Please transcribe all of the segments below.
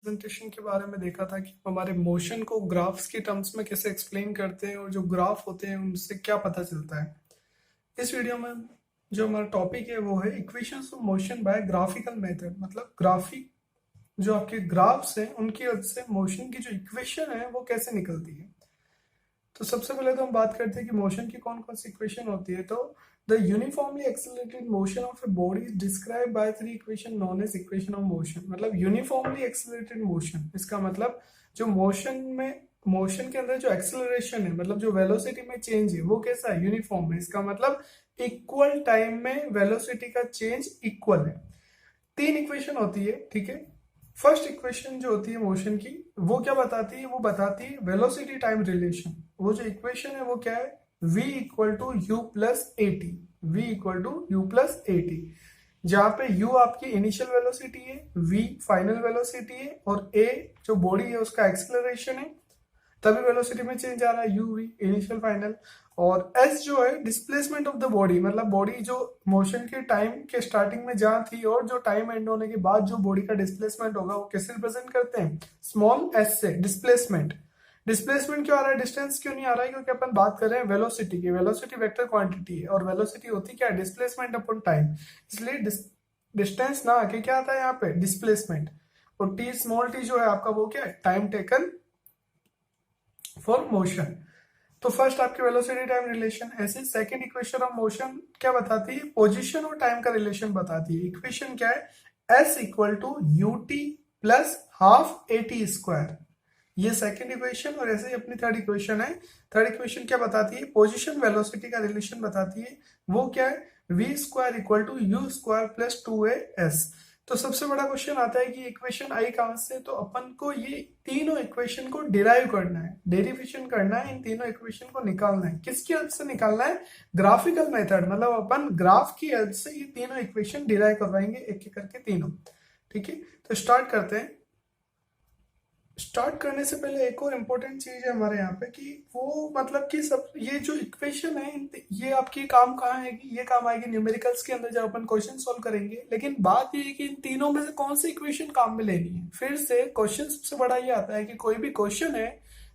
Representation के बारे में देखा था कि हमारे मोशन को ग्राफ्स के टर्म्स में कैसे एक्सप्लेन करते हैं और जो ग्राफ होते हैं उनसे क्या पता चलता है। इस वीडियो में जो हमारा टॉपिक है वो है equations of motion by graphical method, मतलब ग्राफिक जो आपके ग्राफ्स हैं उनकी वजह से मोशन की जो इक्वेशन है वो कैसे निकलती है। तो सबसे पहले तो हम बात करते हैं कि मोशन की कौन कौन सी इक्वेशन होती है। तो the uniformly accelerated motion of a body is describe by three equation known as equation of motion. मतलब यूनिफॉर्मली एक्सेलरेटेड मोशन, इसका मतलब जो मोशन के अंदर जो एक्सेलरेशन है, मतलब जो वेलोसिटी में चेंज है वो कैसा है, यूनिफॉर्म है। इसका मतलब इक्वल टाइम में वेलोसिटी का चेंज इक्वल है। तीन इक्वेशन होती है, ठीक है। फर्स्ट इक्वेशन जो होती है मोशन की वो क्या बताती है, वो बताती है वेलोसिटी टाइम रिलेशन। वो जो इक्वेशन है वो क्या है, v equal to u plus a t, v equal to u plus a t, जहां पे u आपकी इनिशियल वेलोसिटी है, v फाइनल वेलोसिटी है और a जो बॉडी है उसका एक्सेलरेशन है। तभी वेलोसिटी में चेंज आ रहा है, u v इनिशियल फाइनल। और s जो है डिस्प्लेसमेंट ऑफ द बॉडी, मतलब बॉडी जो मोशन के टाइम के स्टार्टिंग में जहां थी और जो टाइम एंड होने के बाद जो बॉडी का डिस्प्लेसमेंट होगा वो कैसे रिप्रेजेंट करते हैं, स्मॉल s से। डिस्प्लेसमेंट डिस्प्लेसमेंट क्यों आ रहा है, डिस्टेंस क्यों नहीं आ रहा है, क्योंकि अपन बात कर रहे हैं वेलोसिटी की। वेलोसिटी वेक्टर क्वांटिटी है और वेलोसिटी होती क्या है, डिस्प्लेसमेंट अपॉन टाइम। इसलिए डिस्टेंस ना आके क्या आता है यहाँ पे, डिस्प्लेसमेंट। और टी स्मॉल टी जो है आपका वो क्या है, टाइम टेकन फॉर मोशन। तो फर्स्ट आपकी वेलोसिटी टाइम रिलेशन ऐसे। सेकंड इक्वेशन ऑफ मोशन क्या बताती है, पोजीशन और टाइम का रिलेशन बताती है। इक्वेशन क्या है, s equal to u t plus half a t square, ये सेकंड इक्वेशन। और ऐसे ही अपनी थर्ड इक्वेशन है। थर्ड इक्वेशन क्या बताती है, पोजीशन वेलोसिटी का रिलेशन बताती है। वो क्या है, v square equal to u square plus two a s. तो सबसे बड़ा क्वेश्चन आता है कि इक्वेशन आई कहां से, तो अपन को ये तीनों इक्वेशन को डिराइव करना है, डेरिवेशन करना है, इन तीनों इक्वेशन को निकालना है। किसकी हेल्प से निकालना है, ग्राफिकल मेथड, मतलब अपन ग्राफ की हेल्प से ये तीनों इक्वेशन डिराइव करवाएंगे एक एक करके तीनों, ठीक है। तो स्टार्ट करते हैं। स्टार्ट करने से पहले एक और इम्पोर्टेंट चीज है हमारे यहाँ पे कि वो मतलब कि सब ये जो इक्वेशन है ये आपकी काम कहाँ आएगी, ये काम आएगी न्यूमेरिकल्स के अंदर जब अपन क्वेश्चन सॉल्व करेंगे। लेकिन बात ये है कि इन तीनों में से कौन सी इक्वेशन काम में लेनी है। फिर से क्वेश्चन सबसे बड़ा ये आता है कि कोई भी क्वेश्चन है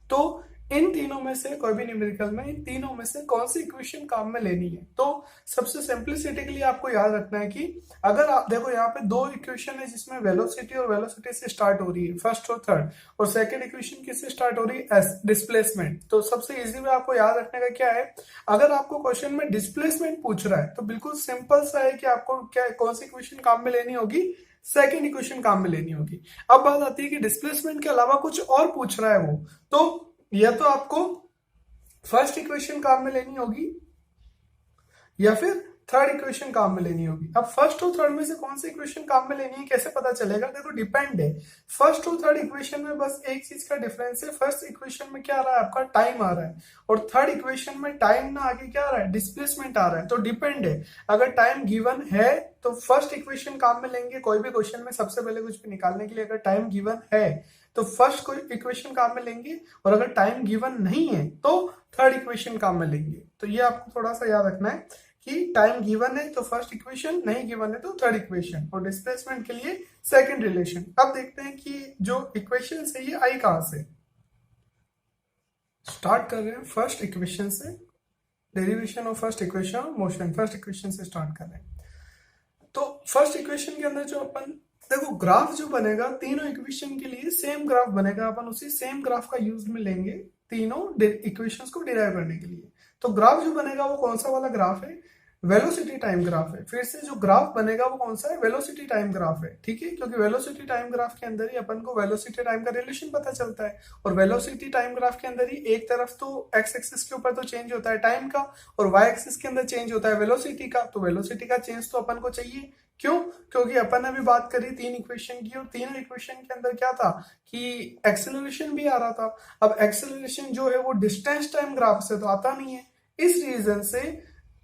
तो इन तीनों में से, कोई भी न्यूमेरिकल में इन तीनों में से कौन सी इक्वेशन काम में लेनी है। तो सबसे सिंप्लिसिटी के लिए आपको याद रखना है कि अगर आप देखो यहाँ पे दो इक्वेशन है जिसमें वेलोसिटी और वेलोसिटी से स्टार्ट हो रही है, फर्स्ट और थर्ड, और सेकंड इक्वेशन किससे स्टार्ट हो रही है, एस, डिस्प्लेसमेंट। तो सबसे इजी वे आपको याद रखने का क्या है, अगर आपको क्वेश्चन में डिस्प्लेसमेंट पूछ रहा है तो बिल्कुल सिंपल सा है कि आपको क्या कौन सी इक्वेशन काम में लेनी होगी, सेकेंड इक्वेशन काम में लेनी होगी। अब बात आती है कि डिस्प्लेसमेंट के अलावा कुछ और पूछ रहा है वो, तो या तो आपको फर्स्ट इक्वेशन काम में लेनी होगी या फिर थर्ड इक्वेशन काम में लेनी होगी। अब फर्स्ट और थर्ड में से कौन सी इक्वेशन काम में लेनी है कैसे पता चलेगा, देखो डिपेंड है। फर्स्ट और थर्ड इक्वेशन में बस एक चीज का डिफरेंस है, फर्स्ट इक्वेशन में क्या आ रहा है, आपका टाइम आ रहा है, और थर्ड इक्वेशन में टाइम ना आगे क्या आ रहा है, डिस्प्लेसमेंट आ रहा है। तो डिपेंड है, अगर टाइम गिवन है तो फर्स्ट इक्वेशन काम में लेंगे। कोई भी क्वेश्चन में सबसे पहले कुछ भी निकालने के लिए अगर टाइम गिवन है तो फर्स्ट इक्वेशन काम में लेंगे, और अगर टाइम गिवन नहीं है तो थर्ड इक्वेशन काम में लेंगे। तो ये आपको थोड़ा सा याद रखना है कि टाइम गिवन है तो फर्स्ट इक्वेशन, नहीं गिवन है तो थर्ड इक्वेशन, और डिस्प्लेसमेंट के लिए सेकंड रिलेशन। अब देखते हैं कि जो इक्वेशन है ये आई कहां से। स्टार्ट कर रहे हैं फर्स्ट इक्वेशन से, derivation of first equation of motion, first equation से स्टार्ट कर रहे हैं। तो फर्स्ट इक्वेशन के अंदर जो अपन देखो ग्राफ जो बनेगा तीनों इक्वेशन के लिए सेम ग्राफ बनेगा, अपन उसी सेम ग्राफ का यूज में लेंगे तीनों इक्वेशंस को डिराइव करने के लिए। तो ग्राफ जो बनेगा वो कौन सा वाला ग्राफ है, वेलोसिटी टाइम ग्राफ है। फिर से जो ग्राफ बनेगा वो कौन सा है, वेलोसिटी टाइम ग्राफ है, ठीक है। क्योंकि वेलोसिटी टाइम ग्राफ के अंदर ही अपन को वेलोसिटी टाइम का रिलेशन पता चलता है, और वेलोसिटी टाइम ग्राफ के अंदर ही एक तरफ तो एक्स एक्सिस के ऊपर तो चेंज होता है टाइम का, और वाई एक्सिस के अंदर चेंज होता है वेलोसिटी का। तो वेलोसिटी का चेंज तो अपन को चाहिए, क्यों, क्योंकि अपन ने अभी बात करी तीन इक्वेशन की, और तीनों इक्वेशन के अंदर क्या था कि एक्सेलरेशन भी आ रहा था। अब एक्सेलरेशन जो है वो डिस्टेंस टाइम ग्राफ से तो आता नहीं है, इस रीजन से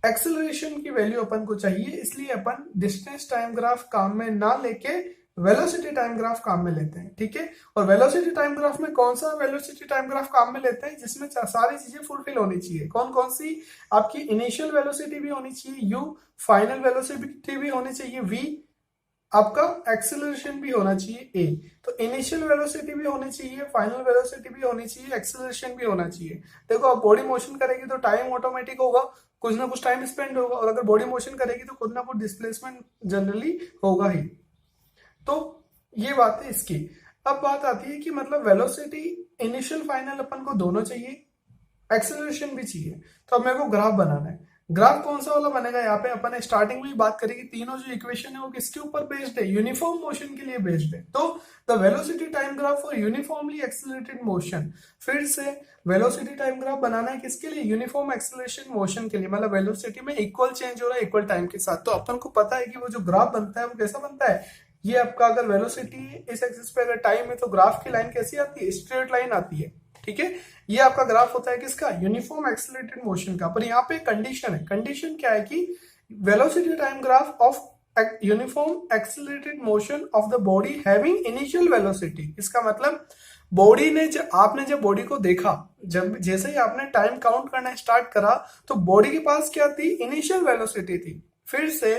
एक्सेलरेशन की वैल्यू अपन को चाहिए, इसलिए अपन डिस्टेंस टाइम ग्राफ काम में ना लेके वेलोसिटी टाइम ग्राफ काम में लेते हैं, ठीक है। और वेलोसिटी टाइम ग्राफ में कौन सा वेलोसिटी टाइम ग्राफ काम में लेते हैं, जिसमें सारी चीजें फुलफिल होनी चाहिए। कौन कौन सी, आपकी इनिशियल वेलोसिटी भी होनी चाहिए u, फाइनल वेलोसिटी भी होनी चाहिए v, आपका एक्सेलरेशन भी होना चाहिए ए। तो इनिशियल वेलोसिटी भी होनी चाहिए, फाइनल वेलोसिटी भी होनी चाहिए, एक्सेलरेशन भी होना चाहिए। देखो अब बॉडी मोशन करेगी तो टाइम ऑटोमेटिक होगा, कुछ ना कुछ टाइम स्पेंड होगा, और अगर बॉडी मोशन करेगी तो कुछ ना कुछ डिस्प्लेसमेंट जनरली होगा ही। तो ये बात है इसकी। अब बात आती है कि मतलब वेलोसिटी इनिशियल फाइनल अपन को दोनों चाहिए, एक्सेलरेशन भी चाहिए। तो अब मेरे को ग्राफ बनाना है। ग्राफ कौन सा वाला बनेगा? यहाँ पे अपन स्टार्टिंग में ही बात करेंगे, तीनों जो इक्वेशन है वो किसके ऊपर बेस्ड है? यूनिफॉर्म मोशन के लिए बेस्ड है। तो the velocity time graph for uniformly accelerated motion. फिर से वेलोसिटी टाइम ग्राफ बनाना है किसके लिए? यूनिफॉर्म एक्सेलरेशन मोशन के लिए, मतलब वेलोसिटी में इक्वल चेंज हो रहा है इक्वल टाइम के साथ। तो अपन को पता है कि वो जो ग्राफ बनता है वो कैसा बनता है। ये आपका अगर वेलोसिटी इस एक्सिस पे अगर टाइम है तो ग्राफ की लाइन कैसी आती है? स्ट्रेट लाइन आती है। ठीक है, ये आपका ग्राफ होता है किसका? यूनिफॉर्म एक्सेलरेटेड मोशन का। पर यहाँ पे कंडीशन है। कंडीशन क्या है कि velocity time graph of uniform accelerated motion of the body having initial velocity. इसका मतलब बॉडी ने आपने जब बॉडी को देखा, जब जैसे ही आपने टाइम काउंट करना स्टार्ट करा तो बॉडी के पास क्या थी? इनिशियल वेलोसिटी थी। फिर से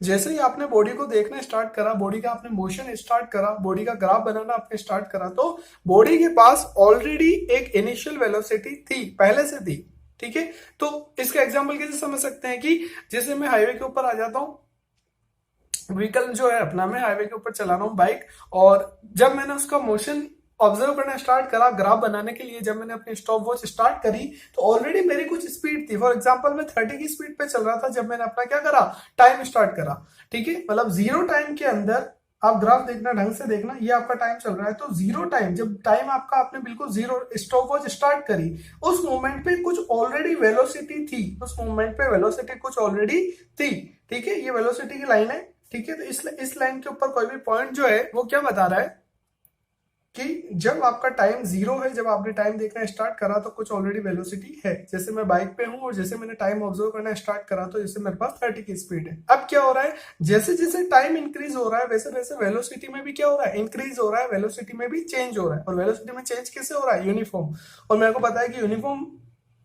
जैसे ही आपने बॉडी को देखना स्टार्ट करा, बॉडी का आपने मोशन स्टार्ट करा, बॉडी का ग्राफ बनाना आपने स्टार्ट करा, तो बॉडी के पास ऑलरेडी एक इनिशियल वेलोसिटी थी, पहले से थी। ठीक है, तो इसका एग्जांपल कैसे समझ सकते हैं कि जैसे मैं हाईवे के ऊपर आ जाता हूं, व्हीकल जो है अपना, मैं हाईवे के ऊपर चला रहा हूँ बाइक, और जब मैंने उसका मोशन ऑब्जर्व करना स्टार्ट करा ग्राफ बनाने के लिए, जब मैंने अपनी स्टॉप वॉच स्टार्ट करी तो ऑलरेडी मेरी कुछ स्पीड थी। फॉर एग्जांपल मैं 30 की स्पीड पे चल रहा था जब मैंने अपना क्या करा? टाइम स्टार्ट करा। ठीक है, मतलब जीरो टाइम के अंदर आप ग्राफ देखना, ढंग से देखना, ये आपका टाइम चल रहा है। तो जीरो टाइम, जब टाइम आपका आपने बिल्कुल जीरो स्टॉप वॉच स्टार्ट करी, उस मोमेंट पे कुछ ऑलरेडी वेलोसिटी थी, उस मोमेंट पे वेलोसिटी कुछ ऑलरेडी थी। ठीक है, ये वेलोसिटी की लाइन है। ठीक है, तो इस लाइन के ऊपर कोई भी पॉइंट जो है वो क्या बता रहा है कि जब आपका टाइम जीरो है, जब आपने टाइम देखना स्टार्ट करा तो कुछ ऑलरेडी वेलोसिटी है। जैसे मैं बाइक पे हूं और जैसे मैंने टाइम ऑब्जर्व करना स्टार्ट करा तो जैसे मेरे पास 30 की स्पीड है। अब क्या हो रहा है? जैसे जैसे टाइम इंक्रीज हो रहा है वैसे वैसे वेलोसिटी में भी क्या हो रहा है? इंक्रीज हो रहा है, वेलोसिटी में भी चेंज हो रहा है। और वेलोसिटी में चेंज कैसे हो रहा है? यूनिफॉर्म। और मेरे को पता है कि यूनिफॉर्म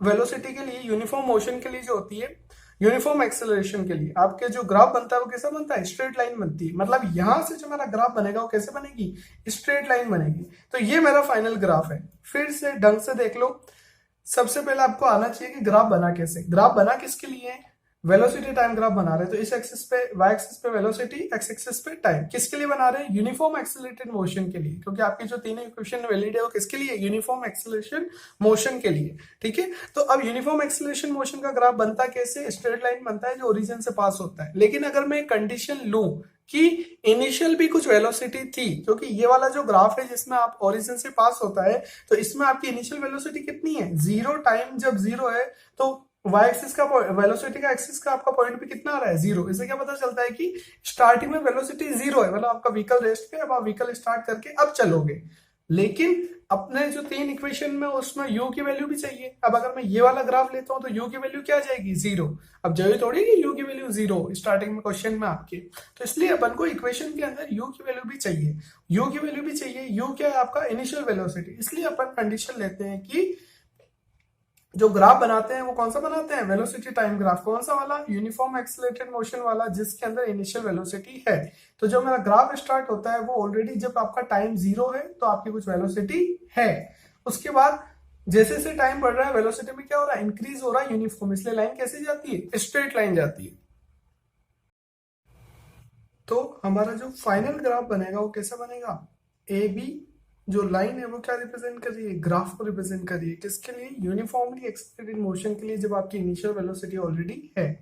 वेलोसिटी के लिए, यूनिफॉर्म मोशन के लिए जो होती है, यूनिफॉर्म एक्सेलरेशन के लिए आपके जो ग्राफ बनता है वो कैसा बनता है? स्ट्रेट लाइन बनती है। मतलब यहां से जो मेरा ग्राफ बनेगा वो कैसे बनेगी? स्ट्रेट लाइन बनेगी। तो ये मेरा फाइनल ग्राफ है। फिर से ढंग से देख लो। सबसे पहले आपको आना चाहिए कि ग्राफ बना कैसे। ग्राफ बना किसके लिए है? वेलोसिटी टाइम ग्राफ बना रहे हैं, तो इस एक्सिस पे, वाई एक्सिस पे वेलोसिटी, एक्स एक्सिस पे टाइम। किसके लिए बना रहे हैं? यूनिफॉर्म एक्सेलरेटेड मोशन के लिए, क्योंकि आपकी जो तीनों इक्वेशन वैलिड है वो किसके लिए? यूनिफॉर्म एक्सेलरेशन मोशन के लिए। ठीक है, तो अब यूनिफॉर्म एक्सेलरेशन मोशन का ग्राफ बनता कैसे? स्ट्रेट लाइन बनता है जो ओरिजिन से पास होता है। लेकिन अगर मैं कंडीशन लूं कि इनिशियल भी कुछ वेलोसिटी थी, क्योंकि ये वाला जो ग्राफ है जिसमें आप ओरिजिन से पास होता है, तो इसमें आपकी इनिशियल वेलोसिटी कितनी है? जीरो। टाइम जब जीरो है तो वाई एक्सिस का, वेलोसिटी का एक्सिस का आपका पॉइंट भी कितना आ रहा है? जीरो। इससे क्या पता चलता है कि स्टार्टिंग में वेलोसिटी जीरो है, मतलब आपका व्हीकल रेस्ट पे, अब आप व्हीकल स्टार्ट करके अब चलोगे। लेकिन अपने जो तीन इक्वेशन में उसमें यू की वैल्यू भी चाहिए। अब अगर मैं ये वाला ग्राफ लेता हूं तो यू की वैल्यू क्या आ जाएगी? जीरो। अब जरूरी थोड़ी कि यू की वैल्यू जीरो स्टार्टिंग में क्वेश्चन में आपके, तो इसलिए अपन को इक्वेशन के अंदर यू की वैल्यू भी चाहिए। यू की वैल्यू भी चाहिए। यू क्या है? आपका इनिशियल वेलोसिटी। इसलिए अपन कंडीशन लेते हैं कि जो ग्राफ बनाते हैं वो कौन सा बनाते हैं? Velocity time graph. कौन सा वाला? यूनिफॉर्म एक्सेलरेटेड मोशन वाला, जिसके अंदर इनिशियल वेलोसिटी है। तो जो मेरा ग्राफ स्टार्ट होता है वो ऑलरेडी जब आपका टाइम जीरो है तो आपकी कुछ वेलोसिटी है। उसके बाद जैसे जैसे टाइम बढ़ रहा है वेलोसिटी में क्या हो रहा है? इंक्रीज हो रहा है यूनिफॉर्म। इसलिए लाइन कैसे जाती है? स्ट्रेट लाइन जाती है। तो हमारा जो फाइनल ग्राफ बनेगा वो कैसा बनेगा? ए बी जो लाइन है वो क्या रिप्रेजेंट कर रही है? ग्राफ को रिप्रेजेंट कर रही है। किसके लिए? यूनिफॉर्मली एक्सेलरेटेड मोशन के लिए, जब आपकी इनिशियल वेलोसिटी ऑलरेडी है।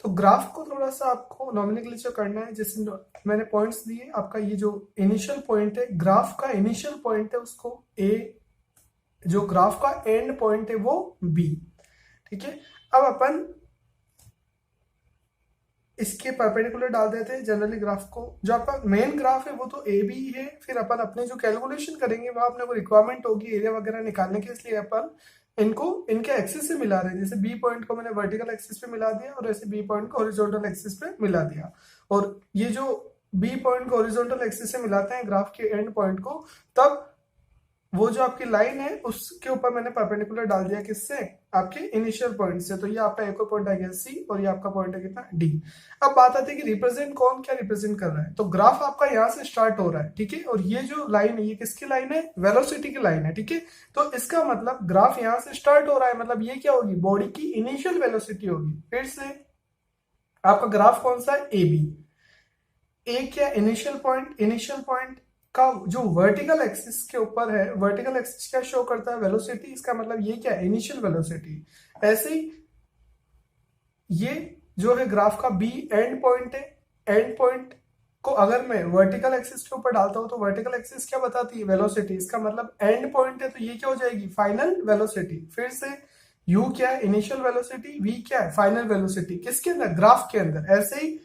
तो ग्राफ को थोड़ा सा आपको नॉमेनक्लेचर करना है। जैसे मैंने पॉइंट्स दिए, आपका ये जो इनिशियल पॉइंट है, ग्राफ का इनिशियल पॉइंट है, उसको ए, जो ग्राफ का एंड पॉइंट है वो बी। ठीक है, अब अपन इसके परपेंडिकुलर डाल देते हैं जनरली ग्राफ को। जो आपका मेन ग्राफ है वो तो ए बी है। फिर अपन अपने जो कैलकुलेशन करेंगे वहां अपने को रिक्वायरमेंट होगी एरिया वगैरह निकालने के, इसलिए अपन इनको इनके एक्सिस से मिला रहे हैं। जैसे बी पॉइंट को मैंने वर्टिकल एक्सिस पे मिला दिया और ऐसे बी पॉइंट को हॉरिजॉन्टल एक्सिस पे मिला दिया। और ये जो बी पॉइंट को हॉरिजॉन्टल एक्सिस से मिलाते हैं ग्राफ के एंड पॉइंट को, तब वो जो आपकी लाइन है उसके ऊपर मैंने परपेंडिकुलर डाल दिया, किससे, आपके इनिशियल पॉइंट से। तो ये आपका एक और पॉइंट आ गया सी, और ये आपका पॉइंट है कितना, डी। अब बात आती है कि रिप्रेजेंट कौन क्या रिप्रेजेंट कर रहा है। तो ग्राफ आपका यहाँ से स्टार्ट हो रहा है, ठीक है, और ये जो लाइन है ये किसकी लाइन है, वेलोसिटी की लाइन है, ठीक है। तो इसका मतलब ग्राफ यहाँ से स्टार्ट हो रहा है, मतलब ये क्या होगी, बॉडी की इनिशियल वेलोसिटी होगी। फिर से आपका ग्राफ कौन सा है, ए बी। ए क्या, इनिशियल पॉइंट का जो वर्टिकल एक्सिस के ऊपर है, वर्टिकल एक्सिस क्या शो करता है, वेलोसिटी। इसका मतलब ये क्या है, इनिशियल वेलोसिटी। ऐसे ही ये जो है ग्राफ का बी एंड पॉइंट है। एंड पॉइंट को अगर मैं वर्टिकल एक्सिस के ऊपर डालता हूं तो वर्टिकल एक्सिस क्या बताती है, वेलोसिटी। इसका मतलब एंड पॉइंट है, तो ये क्या हो जाएगी, फाइनल वेलोसिटी। फिर से यू क्या है, इनिशियल वेलोसिटी, वी क्या है, फाइनल वेलोसिटी। किसके अंदर, ग्राफ के अंदर। ऐसे ही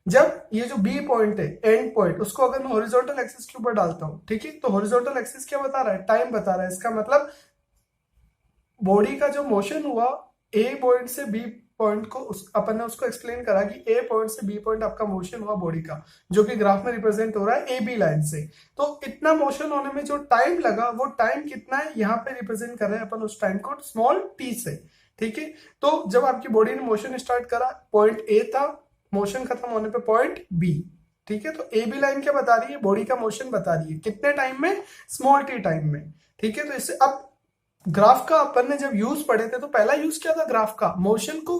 जब ये जो बी पॉइंट है, एंड पॉइंट, उसको अगर मैं हॉरिजॉन्टल एक्सिस के ऊपर डालता हूं, ठीक है, तो हॉरिजॉन्टल एक्सिस क्या बता रहा है, टाइम बता रहा है। इसका मतलब बॉडी का जो मोशन हुआ ए पॉइंट से बी पॉइंट को, अपन ने उसको एक्सप्लेन करा कि ए पॉइंट से बी पॉइंट आपका मोशन हुआ बॉडी का, जो कि ग्राफ में रिप्रेजेंट हो रहा है ए बी लाइन से। तो इतना मोशन होने में जो टाइम लगा, वो टाइम कितना है, यहाँ पे रिप्रेजेंट कर रहे हैं अपन उस टाइम को स्मॉल टी से, ठीक है। तो जब आपकी बॉडी ने मोशन स्टार्ट करा, पॉइंट ए था, मोशन खत्म होने पे पॉइंट बी, ठीक है। तो ए बी लाइन क्या बता रही है, बॉडी का मोशन बता रही है, कितने टाइम में, स्मॉल टी टाइम में, ठीक है। तो इससे अब ग्राफ का अपन ने जब यूज पढ़े थे, तो पहला यूज क्या था ग्राफ का, मोशन को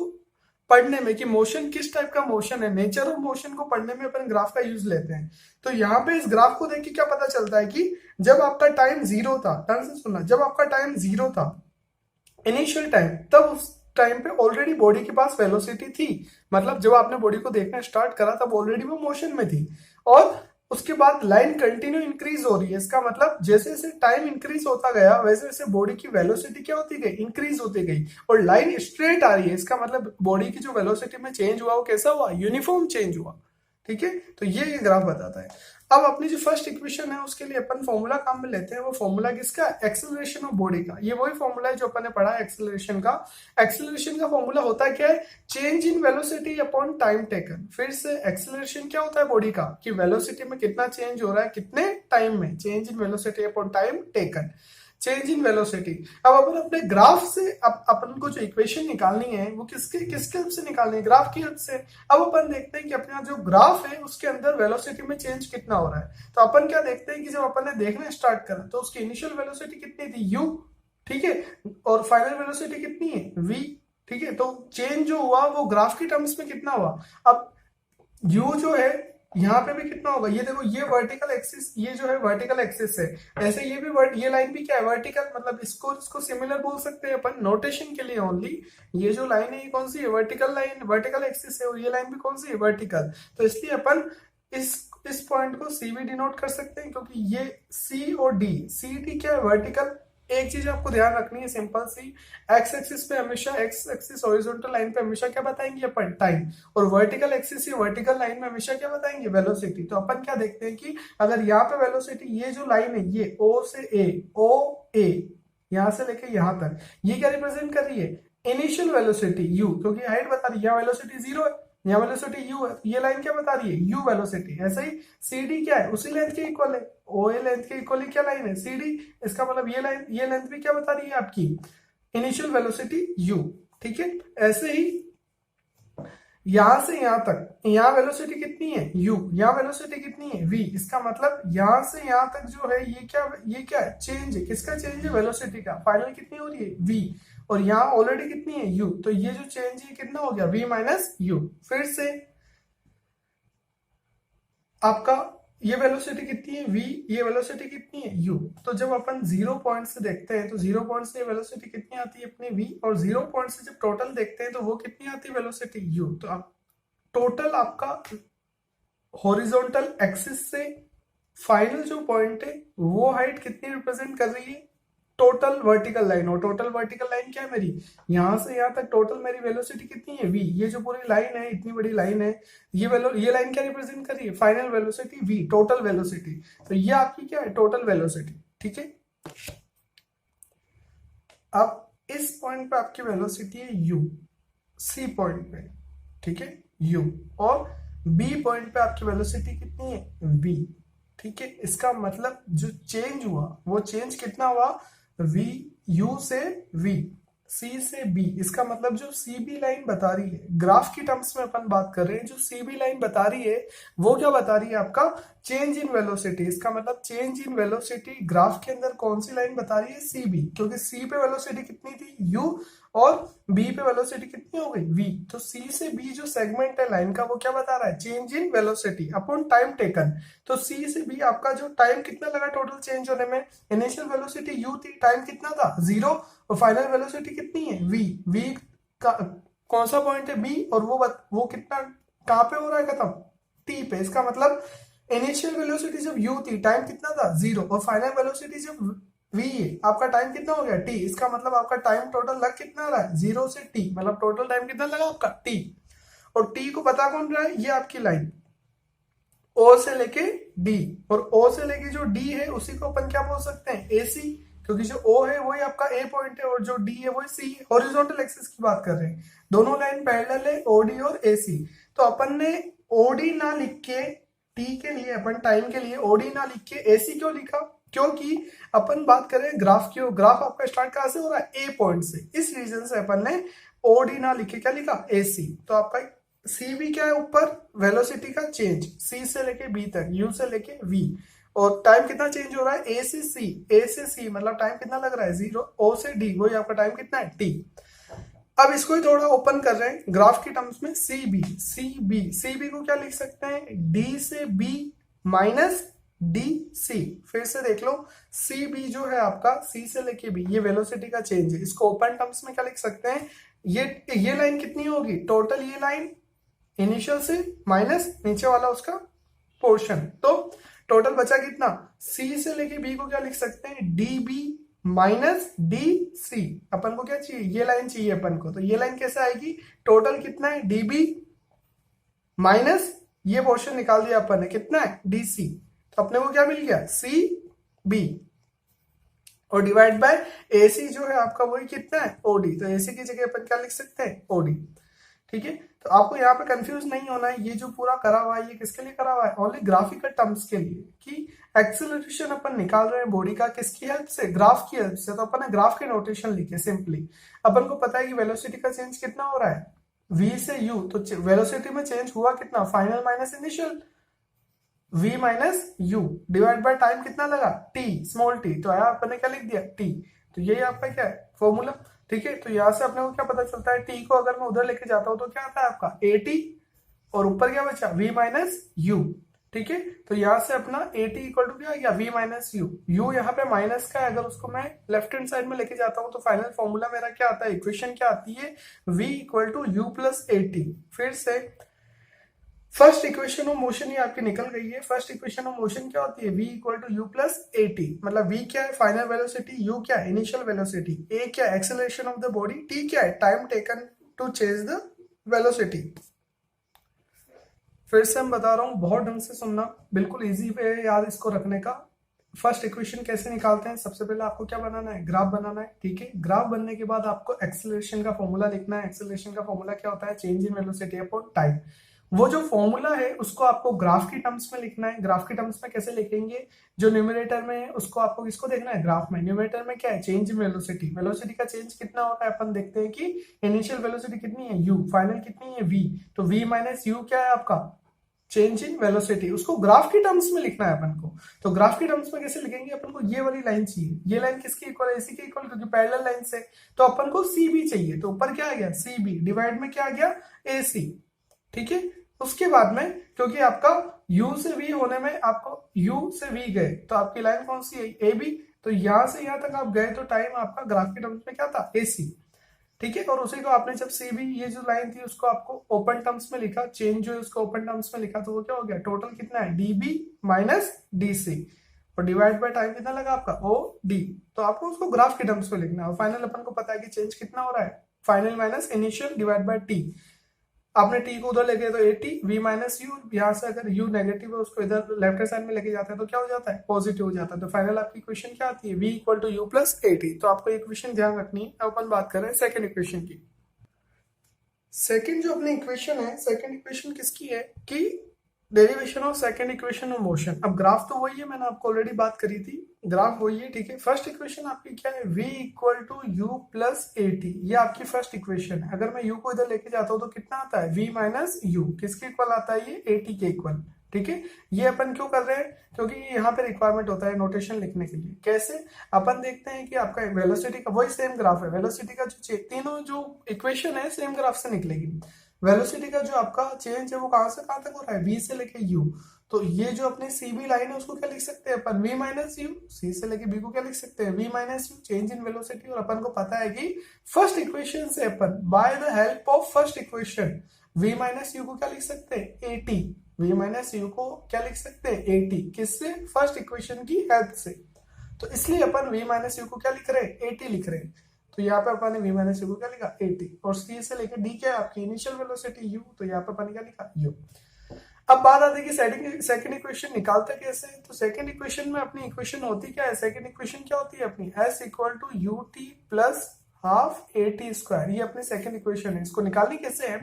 पढ़ने में, कि मोशन किस टाइप का मोशन है, नेचर ऑफ मोशन को पढ़ने में अपन ग्राफ का यूज लेते हैं। तो यहाँ पे इस ग्राफ को देख के क्या पता चलता है कि जब आपका टाइम जीरो था, ध्यान से सुनना, जब आपका टाइम जीरो था, इनिशियल टाइम, तब उस टाइम पे ऑलरेडी बॉडी के पास वेलोसिटी थी। मतलब जब आपने बॉडी को देखना स्टार्ट करा तब ऑलरेडी वो मोशन में थी, और उसके बाद लाइन कंटिन्यू इंक्रीज हो रही है। इसका मतलब जैसे जैसे टाइम इंक्रीज होता गया, वैसे वैसे बॉडी की वेलोसिटी क्या होती गई, इंक्रीज होती गई, और लाइन स्ट्रेट आ रही है। इसका मतलब बॉडी की जो वेलोसिटी में चेंज हुआ वो कैसा हुआ, यूनिफॉर्म चेंज हुआ, ठीक है। तो ये ग्राफ बताता है। अब अपनी जो फर्स्ट इक्वेशन है उसके लिए अपन फॉर्मूला काम में लेते हैं। वो फॉर्मूला किसका, एक्सेलरेशन ऑफ बॉडी का। ये वही फॉर्मूला है जो अपन ने पढ़ा है एक्सेलरेशन का। एक्सेलरेशन का फॉर्मूला होता है क्या है, change in velocity upon time taken. फिर से एक्सेलरेशन क्या होता है बॉडी का, कि वेलोसिटी में कितना चेंज हो रहा है, कितने टाइम में, change in velocity upon time taken, change in velocity. अब अपन अपने ग्राफ से अपन को जो इक्वेशन निकालनी है वो किसके किसके हेल्प से निकालनी है, ग्राफ की हेल्प से। अब अपन देखते हैं कि अपना जो ग्राफ है उसके अंदर वेलोसिटी में चेंज कितना हो रहा है। तो अपन क्या देखते हैं कि जब अपन ने देखना स्टार्ट करा तो उसकी इनिशियल वेलोसिटी कितनी थी, u, ठीक है, और फाइनल वेलोसिटी कितनी है, v, ठीक है। तो चेंज जो हुआ वो ग्राफ की टर्म्स में कितना हुआ। अब u जो है यहाँ पे भी कितना होगा, ये देखो, ये वर्टिकल एक्सिस, ये जो है वर्टिकल एक्सिस है। ऐसे ये भी ये लाइन भी क्या है, वर्टिकल, मतलब इसको सिमिलर बोल सकते हैं अपन नोटेशन के लिए ओनली। ये जो लाइन है ये कौन सी है, वर्टिकल लाइन, वर्टिकल एक्सिस है, और ये लाइन भी कौन सी है, वर्टिकल। तो इसलिए अपन इस पॉइंट को सी भी डिनोट कर सकते हैं, क्योंकि ये सी और डी, सी डी क्या है, वर्टिकल। एक चीज आपको ध्यान रखनी है, सिंपल सी, एक्स एक्सिस पे हमेशा, एक्स एक्सिस हॉरिजॉन्टल लाइन पे हमेशा क्या बताएंगे अपन, टाइम, और वर्टिकल एक्सिस या वर्टिकल लाइन में हमेशा क्या बताएंगे, वेलोसिटी। तो अपन क्या देखते हैं कि अगर यहाँ पे वेलोसिटी, ये जो लाइन है ये ओ से ए, ओ ए, यहां से लेके यहां तक, ये क्या रिप्रेजेंट कर रही है, इनिशियल वेलोसिटी u, क्योंकि हाइट बता रही है, यहाँ वेलोसिटी जीरो है, यहाँ वेलोसिटी u है, ये लाइन क्या बता रही है, u वेलोसिटी। ऐसे ही CD क्या है, उसी लेंथ के इक्वल है, OA लेंथ के इक्वल क्या लाइन है, CD। इसका मतलब ये लाइन, ये लेंथ भी क्या बता रही है आपकी, इनिशियल वेलोसिटी u, ठीक है। ऐसे ही यहां से यहां तक, यहाँ वेलोसिटी कितनी है, u, यहाँ वेलोसिटी कितनी है, v। इसका मतलब यहां से यहां तक जो है ये क्या है, चेंज है, किसका चेंज है, वेलोसिटी का। फाइनल कितनी हो रही है, v, और यहाँ ऑलरेडी कितनी है, u। तो ये जो चेंज है कितना हो गया, v माइनस u। फिर से आपका ये वेलोसिटी कितनी है, v, ये वेलोसिटी कितनी है, u। तो जब अपन 0 पॉइंट से देखते हैं तो 0 पॉइंट से वेलोसिटी कितनी आती है अपनी, v, और 0 पॉइंट से जब टोटल देखते हैं तो वो कितनी आती है वेलोसिटी, u। तो अब टोटल आपका हॉरिजॉन्टल एक्सिस से फाइनल जो पॉइंट है वो हाइट कितनी रिप्रेजेंट कर रही है, टोटल वर्टिकल लाइन। और टोटल वर्टिकल लाइन क्या है मेरी, यहां से यहां तक टोटल मेरी वेलोसिटी कितनी है, v। ये जो पूरी लाइन है, इतनी बड़ी लाइन है, ये लाइन क्या रिप्रेजेंट कर रही है, final velocity v, total velocity. तो ये आपकी क्या है, टोटल वेलोसिटी, ठीक है। अब इस पॉइंट पे आपकी वेलोसिटी है u, c पॉइंट पे, ठीक है, u, और b पॉइंट पे आपकी वेलोसिटी कितनी है, v, ठीक है, इसका मतलब जो चेंज हुआ वो चेंज कितना हुआ, वी यू से वी, सी से बी। इसका मतलब जो सी बी लाइन बता रही है, ग्राफ की टर्म्स में अपन बात कर रहे हैं, जो सी बी लाइन बता रही है वो क्या बता रही है, आपका चेंज इन वेलोसिटी। इसका मतलब चेंज इन वेलोसिटी ग्राफ के अंदर कौन सी लाइन बता रही है, सी बी, क्योंकि सी पे वेलोसिटी कितनी थी, यू, और बी पे वेलोसिटी कितनी हो गई, वी। तो सी से बी जो सेगमेंट है लाइन का वो क्या बता रहा है, change in velocity upon time taken. तो सी से बी आपका जो टाइम कितना लगा टोटल चेंज होने में, इनिशियल वेलोसिटी यू थी, टाइम कितना था 0, और फाइनल वेलोसिटी कितनी है वी। वी का कौन सा पॉइंट है बी, और वो कितना कहां पे हो रहा है खत्म, टी पे। इसका मतलब इनिशियल वेलोसिटी जब यू थी, टाइम कितना था 0, और फाइनल वेलोसिटी जब वी है, आपका टाइम कितना हो गया टी। इसका मतलब आपका टाइम टोटल लग कितना रहा है 0 से टी, मतलब टोटल टाइम कितना लगा आपका टी। और टी को बता कौन रहा है, ये आपकी लाइन ओ से लेके डी, और ओ से लेके जो डी है उसी को अपन क्या बोल सकते हैं, एसी, क्योंकि जो ओ है वही आपका ए पॉइंट है और जो डी है वही सी है। हॉरिजॉन्टल एक्सिस की बात कर रहे हैं, दोनों लाइन पैरेलल है, ओडी और एसी। तो अपन ने ओडी ना लिख के टी के लिए, अपन टाइम के लिए ओडी ना लिख के एसी क्यों लिखा, क्योंकि अपन बात करें ग्राफ की, ग्राफ आपका स्टार्ट कहां से हो रहा है, ए पॉइंट से। इस रीजन से अपन ने ओडी ना लिखे क्या लिखा, एसी। तो आपका सी बी क्या है, ऊपर वेलोसिटी का चेंज सी से लेके बी तक, यू से लेके वी, और टाइम कितना चेंज हो रहा है, ए से सी, ए से सी मतलब टाइम कितना लग रहा है 0, ओ से डी वही आपका टाइम कितना है टी। अब इसको ही थोड़ा ओपन कर रहे हैं ग्राफ की टर्म्स में, C B, C B, C B को क्या लिख सकते हैं, डी से बी माइनस डी सी। फिर से देख लो, सी बी जो है आपका सी से लेके बी, ये वेलोसिटी का चेंज है, इसको ओपन टर्म्स में क्या लिख सकते हैं, ये लाइन कितनी होगी टोटल, ये लाइन इनिशियल से माइनस नीचे वाला उसका पोर्शन, तो टोटल बचा कितना, सी से लेके बी को क्या लिख सकते हैं, D B minus D C. अपन को क्या चाहिए, ये लाइन चाहिए अपन को, तो ये लाइन कैसे आएगी, टोटल कितना है डी बी माइनस ये पोर्शन निकाल दिया अपन ने, कितना है डी सी। तो अपने को क्या मिल गया, सी बी, और डिवाइड बाय एसी जो है आपका वही कितना है ओडी। तो एसी की जगह अपन क्या लिख सकते हैं, ओडी। ठीक है, तो आपको यहाँ पे कंफ्यूज नहीं होना है, ये जो पूरा करा हुआ है ये किसके लिए करा हुआ है, ओनली ग्राफिकल टर्म्स के लिए, कि एक्सेलरेशन अपन निकाल रहे हैं बॉडी का किसकी हेल्प से, ग्राफ की हेल्प से। तो अपन ने ग्राफ के नोटेशन लिखे सिंपली। अपन को पता है कि वेलोसिटी का चेंज कितना हो रहा है, v से u, तो वेलोसिटी में चेंज हुआ कितना, final minus initial, v minus u, divide by time कितना लगा t, स्मॉल t, तो यहाँ अपन ने क्या लिख दिया t। तो यही आपका क्या है फॉर्मूला। ठीक है, तो यहाँ से अपने को क्या पता चलता है, t को अगर मैं उधर लेके जाता हूं तो क्या आता है आपका at, और ऊपर क्या बचा v माइनस u। ठीक है, तो यहाँ से अपना at इक्वल टू क्या आ गया, v माइनस u। u यहाँ पे माइनस का है, अगर उसको मैं लेफ्ट हैंड साइड में लेके जाता हूँ तो फाइनल फॉर्मूला मेरा क्या आता है, इक्वेशन क्या आती है, v equal to u plus at। फिर से फर्स्ट इक्वेशन ऑफ मोशन ही आपकी निकल गई है। फर्स्ट इक्वेशन ऑफ मोशन क्या होती है, v equal to u plus a t, मतलब v क्या है फाइनल वेलोसिटी, u क्या है इनिशियल वेलोसिटी, a क्या है acceleration of the body, t क्या है time taken to change the velocity. फिर से हम बता रहा हूं, बहुत ढंग से सुनना, बिल्कुल इजी वे है याद इसको रखने का। फर्स्ट इक्वेशन कैसे निकालते हैं, सबसे पहले आपको क्या बनाना है, ग्राफ बनाना है। ठीक है, ग्राफ बनने के बाद आपको एक्सेलरेशन का फॉर्मूला लिखना है। एक्सेलरेशन का फॉर्मूला क्या होता है, change in velocity upon time. वो जो फॉर्मूला है उसको आपको ग्राफ की टर्म्स में लिखना है। ग्राफ की टर्म्स में कैसे लिखेंगे, जो न्यूमरेटर में है उसको आपको किसको देखना है, ग्राफ में। न्यूमरेटर में क्या है, चेंज इन वेलोसिटी, वेलोसिटी का चेंज कितना होता है, अपन देखते हैं कि इनिशियल वेलोसिटी कितनी है u, फाइनल कितनी है v, तो v माइनस u क्या है आपका चेंज इन वेलोसिटी, उसको ग्राफ की टर्म्स में लिखना है अपन को। तो ग्राफ की टर्म्स में कैसे लिखेंगे, अपन को ये वाली लाइन चाहिए, ये लाइन किसकी इक्वल है, इसी के इक्वल, क्योंकि पैरेलल लाइन से। तो अपन को सी बी चाहिए, तो ऊपर क्या आ गया सी बी, डिवाइड में क्या आ गया ए सी। ठीक है, उसके बाद में क्योंकि आपका u से v होने में आपको u से v गए, तो आपकी लाइन कौन सी है ए बी, तो यहां से यहां तक आप गए तो टाइम आपका ग्राफ की टर्म्स में क्या था ए सी। ठीक है, और उसी को आपने जब सी बी ये जो लाइन थी उसको आपको ओपन टर्म्स में लिखा, चेंज जो है उसको ओपन टर्म्स में लिखा, तो वो क्या हो गया, टोटल कितना है D B minus D C, और डिवाइड बाय टाइम कितना लगा आपका ओ डी। तो आपको उसको ग्राफ के टर्म्स में लिखना है, और फाइनल अपन को पता है कि चेंज कितना हो रहा है, final minus initial divide by t. आपने टी को उधर लेके तो a t, v minus u, यहाँ से अगर यू नेगेटिव है उसको इधर लेफ्ट हैंड साइड में लेके जाते हैं तो क्या हो जाता है, पॉजिटिव हो जाता है। तो फाइनल आपकी इक्वेशन क्या आती है, v equal to u plus a t. तो आपको इक्वेशन ध्यान रखनी है। अब अपन बात कर रहे हैं सेकंड इक्वेशन की। सेकंड जो अपनी इक्वेशन है, सेकंड इक्वेशन किसकी है कि derivation of second equation of motion. अब ग्राफ तो वही है, मैंने आपको ऑलरेडी बात करी थी, ग्राफ वही है, ठीक है। फर्स्ट इक्वेशन आपकी क्या है, v equal to u plus a t, ये आपकी फर्स्ट इक्वेशन है। अगर मैं u को इधर लेके जाता हूँ तो कितना आता है, v माइनस यू, किसके इक्वल आता है, ये ए टी के इक्वल, ठीक है। ये अपन क्यों कर रहे हैं, क्योंकि यहाँ पे रिक्वायरमेंट होता है नोटेशन लिखने के लिए। कैसे, अपन देखते हैं कि आपका वेलोसिटी का वही सेम ग्राफ है, वेलोसिटी का जो तीनों जो इक्वेशन है सेम ग्राफ से निकलेगी। वेलोसिटी का जो आपका चेंज है वो कहां से कहां तक हो रहा है, v से लेके u। तो ये जो अपने सी बी लाइन है उसको क्या लिख सकते हैं अपन, v माइनस यू। सी से लेके बी को क्या लिख सकते हैं, v minus U, change in velocity. और अपन को पता है कि फर्स्ट इक्वेशन से अपन by the help of first equation v minus U को क्या लिख सकते हैं, A T. v minus U को क्या लिख सकते हैं, ए टी, किससे, फर्स्ट इक्वेशन की हेल्प से। तो इसलिए अपन v माइनस यू को क्या लिख रहे हैं, ए टी लिख रहे हैं। तो यहाँ पे अपन ने v माइनस यू को क्या लिखा, ए टी, और c से लेकर d क्या है आपकी इनिशियल वेलोसिटी u, तो यहाँ पे अपन ने क्या लिखा, u। अब बात आती है कि सेकंड इक्वेशन निकालते कैसे हैं। तो सेकंड इक्वेशन में अपनी इक्वेशन होती क्या है, सेकंड इक्वेशन क्या होती है अपनी, s equal to u t plus half a t square, ये अपनी सेकंड इक्वेशन है। इसको निकालनी कैसे है,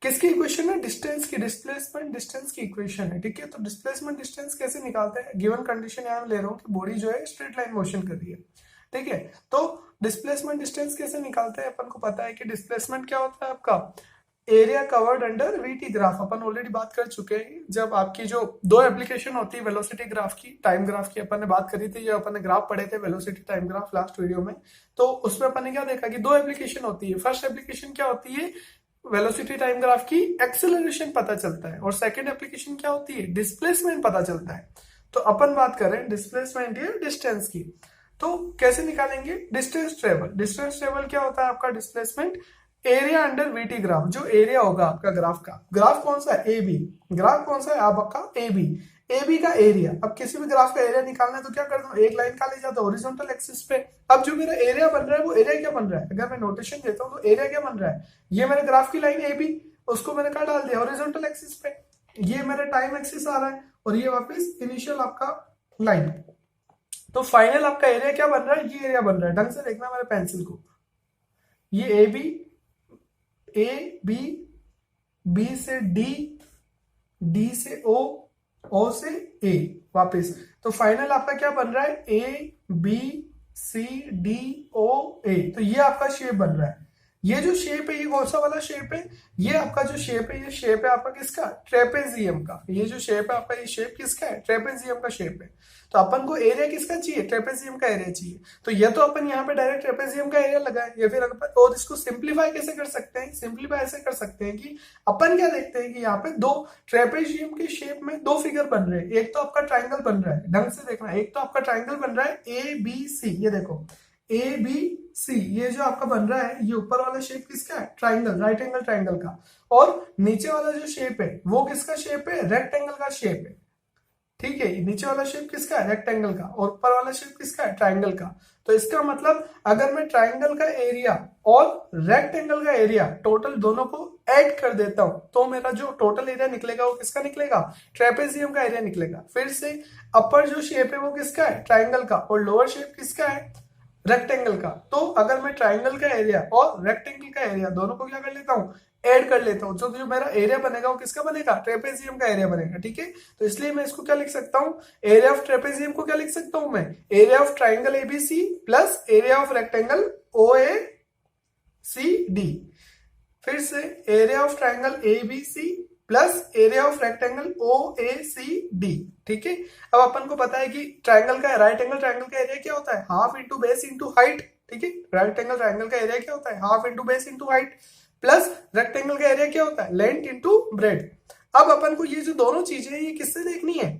किसकी इक्वेशन है, डिस्टेंस की, डिस्प्लेसमेंट डिस्टेंस की इक्वेशन है, ठीक है। तो डिस्प्लेसमेंट डिस्टेंस कैसे निकालते हैं, गिवन कंडीशन यहाँ ले रहा हूँ कि बॉडी जो है स्ट्रेट लाइन मोशन कर रही है, ठीक है। तो डिस्प्लेसमेंट डिस्टेंस कैसे निकालते हैं, अपन को पता है कि डिस्प्लेसमेंट क्या होता है आपका, area covered under VT graph. अपन ऑलरेडी बात कर चुके हैं, जब आपकी जो दो एप्लीकेशन होती है वेलोसिटी ग्राफ की, टाइम ग्राफ की अपन ने बात करी थी, जब अपन ने ग्राफ पढ़े थे velocity time graph last video में, तो उसमें अपन ने क्या देखा कि दो एप्लीकेशन होती है। फर्स्ट एप्लीकेशन क्या होती है, वेलोसिटी टाइम ग्राफ की एक्सेलरेशन पता चलता है, और सेकंड एप्लीकेशन क्या होती है, डिस्प्लेसमेंट पता चलता है। तो अपन बात करें डिस्प्लेसमेंट या डिस्टेंस की, तो कैसे निकालेंगे, डिस्टेंस ट्रेवल। डिस्टेंस ट्रेवल क्या होता है आपका, displacement area under VT graph, जो एरिया होगा आपका ग्राफ का, ग्राफ कौन सा है, ए बी, ग्राफ कौन सा है आपका, ए बी, ए बी का एरिया। अब किसी भी ग्राफ का एरिया निकालना है तो क्या करता हूँ, एक लाइन का ले जाता हूँ हॉरिजॉन्टल एक्सिस पे। अब जो मेरा एरिया बन रहा है वो एरिया क्या बन रहा है, अगर मैं नोटेशन देता हूँ तो एरिया क्या बन रहा है, ये मेरे ग्राफ की लाइन ए बी, उसको मैंने कहा डाल दिया हॉरिजॉन्टल एक्सिस पे, ये मेरा टाइम एक्सिस आ रहा है, और ये वापस इनिशियल आपका लाइन। तो फाइनल आपका एरिया क्या बन रहा है, ये एरिया बन रहा है, ढंग से देखना मेरे पेंसिल को, ये A B, A B, B से डी, डी से ओ से ए वापस। तो फाइनल आपका क्या बन रहा है, A B C D O ए। तो ये आपका शेप बन रहा है। ये जो शेप है ये कौन सा वाला शेप है, ये आपका जो शेप है, ये शेप है आपका किसका, ट्रेपेजियम का। ये जो शेप है आपका, ये शेप किसका है, ट्रेपेजियम का शेप है। तो अपन को एरिया किसका चाहिए, ट्रेपेजियम का एरिया चाहिए। तो ये तो अपन यहाँ पे डायरेक्ट ट्रेपेजियम का एरिया लगाए, या फिर और इसको सिंप्लीफाई कैसे कर सकते हैं, सिंप्लीफाई ऐसे कर सकते हैं कि अपन क्या देखते हैं कि यहाँ पे दो ट्रेपेजियम के शेप में दो फिगर बन रहे हैं। एक तो आपका ट्राइंगल बन रहा है, ढंग से देखना, एक तो आपका ट्राइंगल बन रहा है ए बी सी, ये देखो ए बी सी, ये जो आपका बन रहा है, ये ऊपर वाला शेप किसका है, ट्राइंगल, राइट एंगल ट्राइंगल का। और नीचे वाला जो शेप है वो किसका शेप है, रेक्टेंगल का शेप है, ठीक है। नीचे वाला शेप किसका है, रेक्टेंगल का, और ऊपर वाला शेप किसका है, ट्राइंगल का। तो इसका मतलब अगर मैं ट्राइंगल का एरिया और रेक्टेंगल का एरिया टोटल दोनों को ऐड कर देता हूं तो मेरा जो टोटल एरिया निकलेगा वो किसका निकलेगा, ट्रेपेजियम का एरिया निकलेगा। फिर से अपर जो शेप है वो किसका है, ट्राइंगल का, और लोअर शेप किसका है, रेक्टेंगल का। तो अगर मैं ट्राइंगल का एरिया और रेक्टेंगल का एरिया दोनों को क्या कर लेता हूं, ऐड कर लेता हूं, तो जो मेरा एरिया बनेगा वो किसका बनेगा, ट्रेपेजियम का एरिया बनेगा, ठीक है। तो इसलिए मैं इसको क्या लिख सकता हूं, एरिया ऑफ ट्रेपेजियम को क्या लिख सकता हूं मैं, area of triangle ABC plus area of rectangle O A C D. फिर से area of triangle ABC plus area of rectangle O A C D, ठीक है। अब अपन को पता है कि ट्राइंगल का, राइट एंगल ट्राइंगल का एरिया क्या होता है, half into base into height, ठीक है। राइट एंगल ट्राइंगल का एरिया क्या होता है, half into base into height, plus rectangle का एरिया क्या होता है, लेंथ इंटू ब्रेड। अब अपन को ये जो दोनों चीजें हैं ये किससे देखनी है,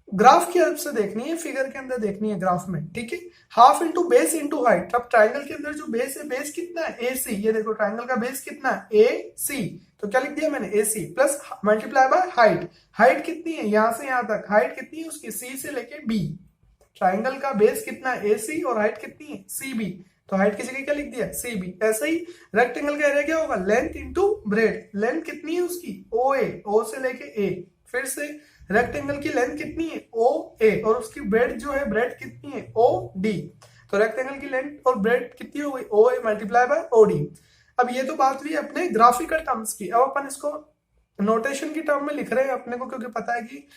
ग्राफ की हेल्प से देखनी है, फिगर के अंदर देखनी है ग्राफ में, ठीक है। Half into base into height. अब ट्राइंगल के अंदर जो बेस है, बेस कितना है, ए सी, ये देखो ट्राइंगल का बेस कितना है, ए सी, तो क्या लिख दिया मैंने, A C plus multiply by height. Height कितनी है, यहां से यहां तक हाइट कितनी है उसकी, सी से लेके बी। ट्राइंगल का बेस कितना है, ए सी, और हाइट कितनी है, सी बी, तो हाइट की जगह क्या लिख दिया, सी बी। ऐसे ही रेक्टेंगल का एरिया क्या होगा, लेंथ इंटू ब्रेड। लेंथ कितनी है उसकी, ओ ए, ओ से लेके ए। फिर से रेक्टेंगल की लेंथ कितनी है, ओ ए, और उसकी ब्रेड जो है, ब्रेड कितनी है, ओ डी। तो रेक्टेंगल की लेंथ और ब्रेड कितनी हो गई, ओ A multiply by O D. अब ये तो बात हुई अपने ग्राफिकल टर्म्स की। अब अपन इसको नोटेशन की टर्म में लिख रहे हैं अपने को, क्योंकि पता है कि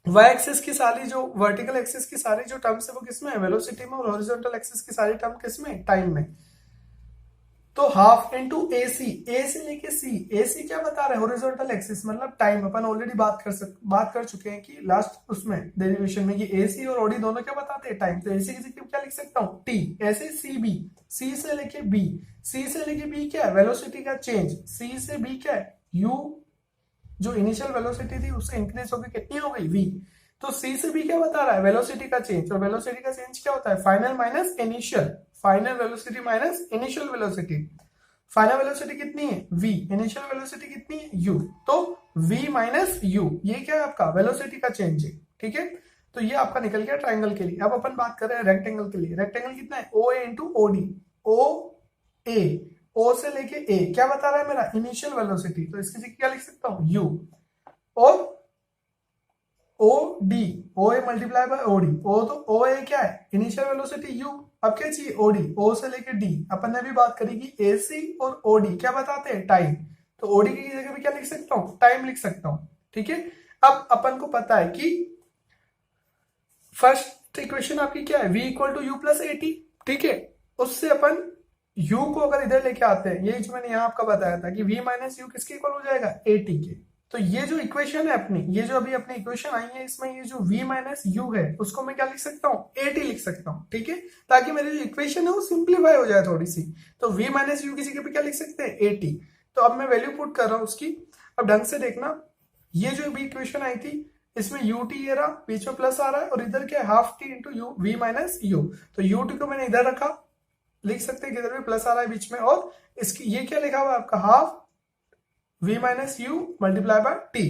वाई एक्सिस की सारी जो वर्टिकल एक्सिस की सारी जो टर्म्स है वो किसमें है, वेलोसिटी में, और हॉरिजॉन्टल एक्सिस की सारी टर्म किसमें, टाइम में। तो हाफ इंटू ए सी, ए से लेके सी, ए सी क्या बता रहे हैं, हॉरिजॉन्टल एक्सिस मतलब टाइम। अपन ऑलरेडी बात कर चुके हैं कि लास्ट उसमें डेरिवेशन में कि ए सी और ओडी दोनों क्या बताते हैं, टाइम। तो ए सी की जगह क्या लिख सकता हूँ, टी। ऐसे सी बी, सी से लेके बी, सी से लेके बी क्या है, वेलोसिटी का चेंज। सी से बी क्या है, यू, जो इनिशियल वेलोसिटी थी उससे इंक्रीज होकर कितनी हो गई, वी। तो सी से बी क्या बता रहा है, वेलोसिटी का चेंज। और वेलोसिटी का चेंज क्या होता है, final minus initial, final velocity minus initial velocity. Final velocity कितनी है, v, इनिशियल वेलोसिटी कितनी है, u। तो v माइनस u, ये क्या है आपका वेलोसिटी का चेंज है, ठीक है। तो ये आपका निकल गया ट्राइंगल के लिए। अब अपन बात कर रहे हैं रेक्टेंगल के लिए। रेक्टेंगल कितना है, o a into o d, o a, o से लेके a क्या बता रहा है मेरा, इनिशियल वेलोसिटी। तो इसकी जगह क्या लिख सकता हूँ, u। और O D, O A multiply by O D, O तो ओ ए क्या है, इनिशियल वेलोसिटी u। अब क्या चाहिए, ओडी, ओ से लेके डी। अपन ने भी बात करी कि ए सी और ओडी क्या बताते हैं, टाइम। तो ओडी की जगह पे क्या लिख सकता हूँ, टाइम लिख सकता हूँ, ठीक है। अब अपन को पता है कि फर्स्ट इक्वेशन आपकी क्या है, v equal to u plus a t, ठीक है। उससे अपन u को अगर इधर लेके आते हैं, ये जो मैंने यहाँ आपका बताया था कि v माइनस यू किसके इक्वल हो जाएगा, ए टी के। तो ये जो इक्वेशन है अपनी, ये जो अभी अपनी इक्वेशन आई है, इसमें ये जो v माइनस यू है उसको मैं क्या लिख सकता हूँ, ए टी लिख सकता हूँ, ठीक है। ताकि मेरी जो इक्वेशन है वो सिंप्लीफाई हो जाए थोड़ी सी। तो v माइनस यू की जगह पे क्या लिख सकते हैं, ए टी। तो अब मैं वैल्यू पुट कर रहा हूँ उसकी। अब ढंग से देखना, ये जो अभी इक्वेशन आई थी इसमें यू टी ये रहा, बीच में प्लस आ रहा है, और इधर क्या है, half t into u, v minus u. तो यू टी को मैंने इधर रखा, लिख सकते हैं कि इधर भी प्लस आ रहा है बीच में, और इसकी ये क्या लिखा हुआ है आपका, half v minus you multiply bye T.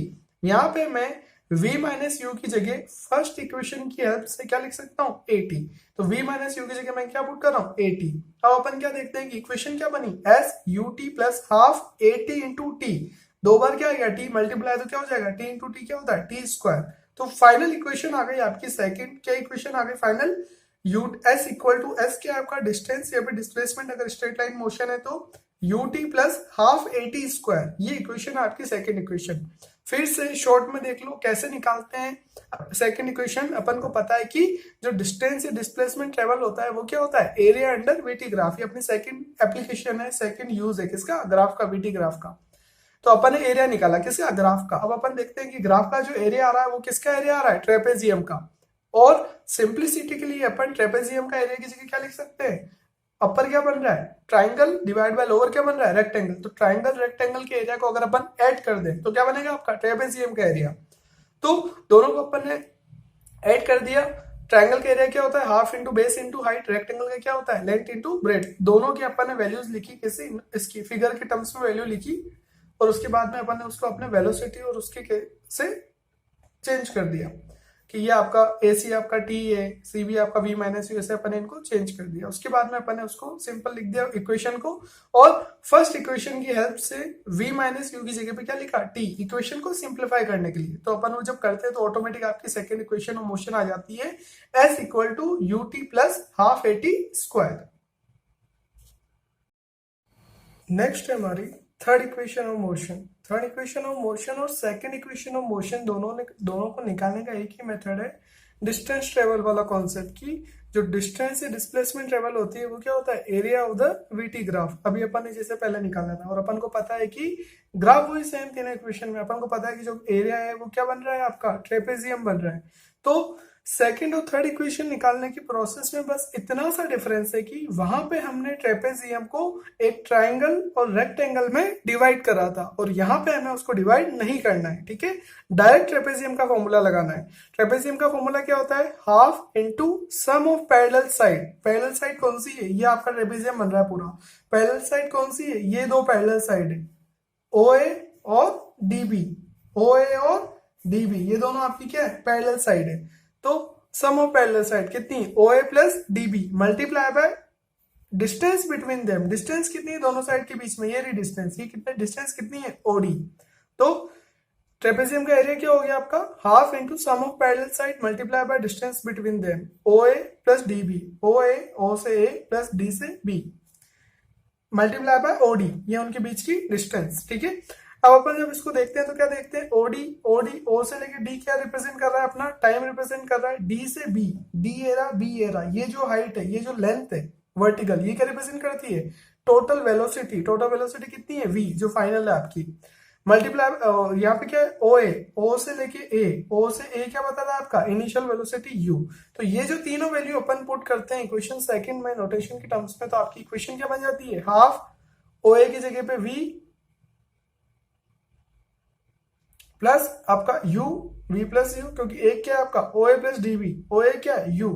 यहाँ पे मैं v माइनस यू की जगह फर्स्ट इक्वेशन की हेल्प से क्या लिख सकता हूँ, ए टी। तो v माइनस यू की जगह मैं क्या पुट कर रहा हूँ, ए टी। अब अपन क्या देखते हैं कि इक्वेशन क्या बनी, S U t plus half a T into T. दो बार क्या आ गया, टी मल्टीप्लाई तो क्या हो जाएगा, टी इंटू टी क्या होता है, टी स्क्वायर। तो फाइनल इक्वेशन आ गई आपकी सेकंड, क्या इक्वेशन आ गई final, u s equal to, s क्या है आपका डिस्टेंस या फिर डिस्प्लेसमेंट, अगर स्ट्रेट लाइन मोशन है तो u t plus half a t square. ये इक्वेशन है आपकी सेकंड इक्वेशन। फिर से शॉर्ट में देख लो कैसे निकालते हैं सेकंड इक्वेशन। अपन को पता है कि जो डिस्टेंस या डिस्प्लेसमेंट ट्रेवल होता है वो क्या होता है, एरिया अंडर वीटी ग्राफ। ये अपनी सेकंड एप्लीकेशन है, सेकंड यूज है किसका, ग्राफ का, वीटी ग्राफ का। तो अपन ने एरिया निकाला किसका, ग्राफ का। अब अपन देखते हैं कि ग्राफ का जो एरिया आ रहा है वो किसका एरिया आ रहा है, ट्रेपेजियम का। और सिंप्लिसिटी के लिए अपन ट्रेपेजियम का एरिया की जगह क्या लिख सकते हैं, अपर क्या बन रहा है, ट्राइंगल डिवाइड बाय लोअर क्या बन रहा है, रेक्टेंगल। तो ट्राइंगल रेक्टेंगल के एरिया को अगर अपन ऐड कर दें तो क्या बनेगा आपका, ट्रेपेजियम का एरिया। तो दोनों को अपन ने ऐड कर दिया। ट्राइंगल का एरिया क्या होता है, half into base into height. Rectangle का क्या होता है, लेंथ इंटू ब्रेड। दोनों की अपन ने वैल्यूज लिखी, किसी इसकी फिगर के टर्म्स में वैल्यू लिखी, और उसके बाद में अपन ने उसको अपने वेलोसिटी और उसके से चेंज कर दिया कि ये आपका ए सी आपका टी है, सी बी आपका वी माइनस यू, ऐसे अपन ने इनको चेंज कर दिया। उसके बाद में अपन ने उसको सिंपल लिख दिया इक्वेशन को, और फर्स्ट इक्वेशन की हेल्प से वी माइनस यू की जगह पे क्या लिखा, टी, इक्वेशन को सिंप्लीफाई करने के लिए। तो अपन वो जब करते हैं तो ऑटोमेटिक आपकी सेकेंड इक्वेशन ऑफ मोशन आ जाती है, s equal to u t plus half a t square. Next है हमारी third equation of motion. Third equation of motion और सेकंड इक्वेशन ऑफ मोशन दोनों को निकालने का एक ही मेथड है, डिस्टेंस ट्रेवल वाला कॉन्सेप्ट। की जो डिस्टेंस या डिस्प्लेसमेंट ट्रेवल होती है वो क्या होता है, area of the VT graph. अभी अपन ने जैसे पहले निकाला था, और अपन को पता है कि ग्राफ वही सेम थी ना इक्वेशन में। अपन को पता है कि जो एरिया है वो क्या बन रहा है आपका, ट्रेपेजियम बन रहा है। तो सेकंड और थर्ड इक्वेशन निकालने की प्रोसेस में बस इतना सा डिफरेंस है कि वहां पे हमने ट्रेपेजियम को एक ट्राइंगल और रेक्टेंगल में डिवाइड करा था, और यहाँ पे हमें उसको डिवाइड नहीं करना है, ठीक है। डायरेक्ट ट्रेपेजियम का फॉर्मूला लगाना है। ट्रेपेजियम का फॉर्मूला क्या होता है, half into sum of parallel side. Parallel side कौन सी है, ये आपका ट्रेपेजियम बन रहा है पूरा। पैरेलल साइड कौन सी है, ये दो पैरेलल साइड है, ओ ए और डी बी। ओ ए और डी बी ये दोनों आपकी क्या है, पैरेलल साइड है। तो सम ऑफ पैरेलल साइड कितनी, O A plus D B multiply by distance between them. Distance कितनी है दोनों साइड के बीच में, ये रही डिस्टेंस, ये कितने डिस्टेंस कितनी है, ओडी। तो ट्रेपेजियम का एरिया क्या हो गया आपका, half into sum of parallel side multiply by distance between them, O A plus D B. O A, O से ए प्लस डी से बी मल्टीप्लाई बाय ओडी, ये उनके बीच की डिस्टेंस, ठीक है। अब अपन जब इसको देखते हैं तो क्या देखते हैं, ओडी ओडी ओ से लेके डी क्या रिप्रेजेंट कर रहा है, अपना टाइम रिप्रेजेंट कर रहा है, डी से बी, डी ए रहा बी ए रहा, ये जो हाइट है, ये जो लेंथ है वर्टिकल, ये क्या रिप्रेजेंट करती है, टोटल वेलोसिटी। टोटल वेलोसिटी कितनी है, वी, जो फाइनल है आपकी, मल्टीप्लाई यहाँ पे क्या है, ओ ए, ओ से लेके ए, ओ से ए क्या बता रहा है आपका, इनिशियल वेलोसिटी यू। तो ये जो तीनों वैल्यू अपन पुट करते हैं इक्वेशन सेकंड में नोटेशन की टर्म्स में, तो आपकी इक्वेशन क्या बन जाती है, हाफ ओ ए की जगह पे वी प्लस आपका u, v प्लस यू, क्योंकि एक क्या है आपका ओ A plus D B, O ए क्या है u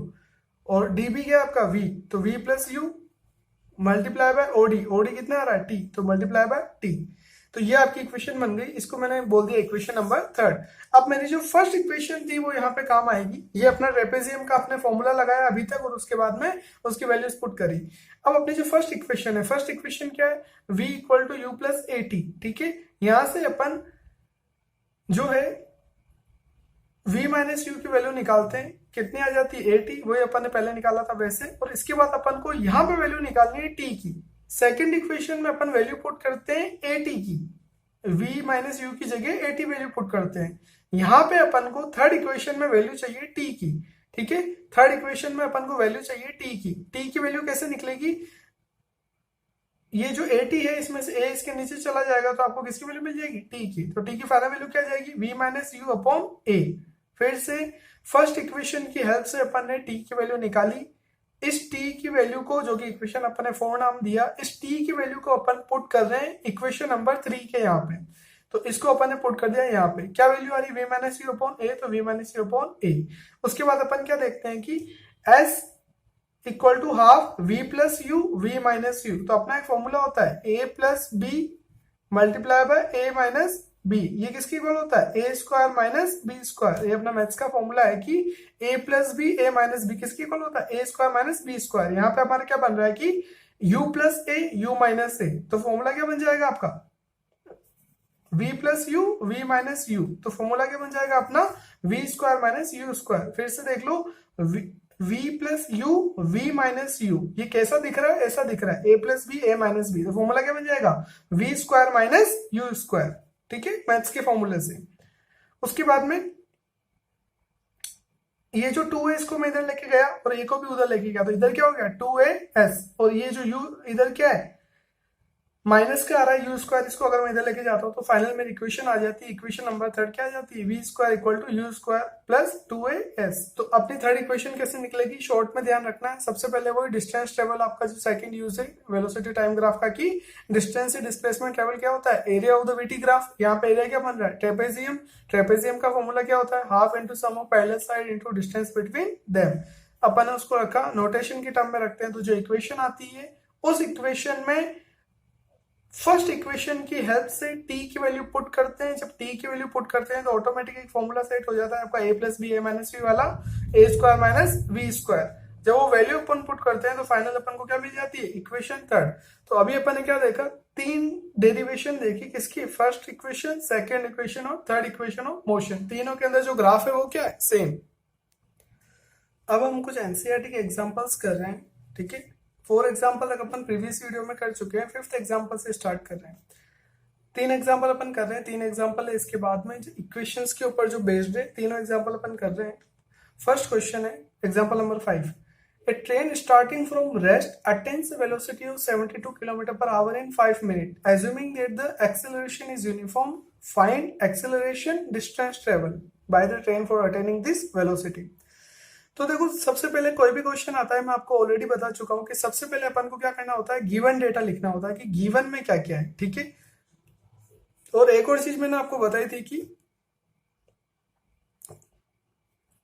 और डी बी क्या है आपका v, तो v plus u multiply by OD, OD कितना आ रहा है t, तो मल्टीप्लाई बाय t। तो ये आपकी इक्वेशन बन गई, इसको मैंने बोल दिया इक्वेशन नंबर थर्ड। अब मेरी जो फर्स्ट इक्वेशन थी वो यहाँ पे काम आएगी, ये अपना ट्रेपेजियम का आपने फॉर्मूला लगाया अभी तक और उसके बाद में उसकी वैल्यूज पुट करी। अब अपनी जो फर्स्ट इक्वेशन है, फर्स्ट इक्वेशन क्या है, v equal to u plus a t, ठीक है। यहां से अपन जो है v माइनस यू की वैल्यू निकालते हैं, कितनी आ जाती है 80, वही अपन ने पहले निकाला था वैसे। और इसके बाद अपन को यहाँ पे वैल्यू निकालनी है t की, सेकंड इक्वेशन में अपन वैल्यू पुट करते हैं 80 की, v माइनस यू की जगह 80 वैल्यू पुट करते हैं। यहाँ पे अपन को थर्ड इक्वेशन में वैल्यू चाहिए t की, ठीक है। थर्ड इक्वेशन में अपन को वैल्यू चाहिए t की वैल्यू कैसे निकलेगी, ये जो 80 है इसमें से a इसके नीचे चला जाएगा तो आपको किसकी वैल्यू मिल जाएगी, t की। तो t की फाइनल वैल्यू क्या जाएगी, v minus u upon a। फिर से फर्स्ट इक्वेशन की हेल्प से अपन ने t की वैल्यू निकाली, इस t की वैल्यू को, जो कि इक्वेशन अपन ने 4 नाम दिया, इस t की वैल्यू को अपन पुट कर रहे हैं इक्वेशन नंबर 3 के यहाँ पे। तो इसको अपन ने पुट कर दिया यहाँ पे, क्या वैल्यू आ रही, v minus u upon a, तो v minus u upon a। उसके बाद अपन क्या देखते हैं कि s equal to half v plus u, v minus u. तो अपना एक फॉर्मूला होता है a plus b multiply by a minus b, ये किसके इक्वल होता है, a square minus b square. ये अपना मैथ्स का फॉर्मूला है कि a plus b, a minus b किसके इक्वल होता है, a square minus b square. यहाँ पे हमारा क्या बन रहा है कि u plus a, u minus a, तो फॉर्मूला क्या बन जाएगा आपका, v plus u, v minus u. तो फॉर्मूला क्या बन जाएगा अपना, v square minus u square. फिर से देख लो, v plus u, v minus you, ये कैसा दिख रहा है, ऐसा दिख रहा है, a plus b, a minus b. तो फॉर्मूला क्या बन जाएगा, v square minus u square, ठीक है, मैथ्स के फॉर्मूले से। उसके बाद में ये जो 2a इसको मैं इधर लेके गया और a को भी उधर लेके गया, तो इधर क्या हो गया 2as, और ये जो u इधर क्या है माइनस का आ रहा है यू स्क्वायर, इसको अगर मैं इधर लेके जाता हूँ तो फाइनल मेरी इक्वेशन आ जाती है, इक्वेशन नंबर थर्ड क्या आ जाती है, v square equal to u square plus 2as। तो अपनी थर्ड इक्वेशन कैसे निकलेगी, शॉर्ट में ध्यान रखना है। सबसे पहले वही डिस्टेंस ट्रेवल, आपका जो सेकंड यूज है वेलोसिटी टाइम ग्राफ का, की डिस्टेंस से डिस्प्लेसमेंट ट्रेवल क्या होता है, area of the VT graph. यहाँ पे एरिया क्या बन रहा है, ट्रेपेजियम। ट्रेपेजियम का फॉर्मूला क्या होता है, half into sum of parallel side into distance between them. अपन ने उसको रखा, नोटेशन की टर्म में रखते हैं, तो जो इक्वेशन आती है उस इक्वेशन में फर्स्ट इक्वेशन की हेल्प से t की वैल्यू पुट करते हैं। जब t की वैल्यू पुट करते हैं तो ऑटोमेटिक एक फॉर्मूला सेट हो जाता है आपका a plus b, a minus b वाला, a square minus b square. जब वो वैल्यू अपन पुट करते हैं तो फाइनल अपन को क्या मिल जाती है, इक्वेशन थर्ड। तो अभी अपन ने क्या देखा, 3 डेरिवेशन देखी, किसकी, फर्स्ट इक्वेशन, सेकेंड इक्वेशन और थर्ड इक्वेशन ऑफ मोशन। तीनों के अंदर जो ग्राफ है वो क्या है, सेम। अब हम कुछ एनसीईआरटी के एग्जांपल्स कर रहे हैं, ठीक है। 4 एग्जाम्पल तक अपन प्रीवियस वीडियो में कर चुके हैं, 5th एग्जाम्पल से स्टार्ट कर रहे हैं। 3 एग्जाम्पल अपन कर रहे हैं, 3 एग्जाम्पल है, इसके बाद में जो इक्वेशंस के ऊपर जो बेस्ड है, तीनों एग्जाम्पल अपन कर रहे हैं। फर्स्ट क्वेश्चन है example number 5, A train starting from rest attains velocity of 72 km/h in 5 minutes, assuming that the acceleration is uniform, find acceleration distance travel by the train for attaining this velocity। तो देखो, सबसे पहले कोई भी question आता है, मैं आपको ऑलरेडी बता चुका हूं कि सबसे पहले अपन को क्या करना होता है, गिवन डेटा लिखना होता है कि गिवन में क्या क्या है, ठीक है। और एक और चीज मैंने आपको बताई थी कि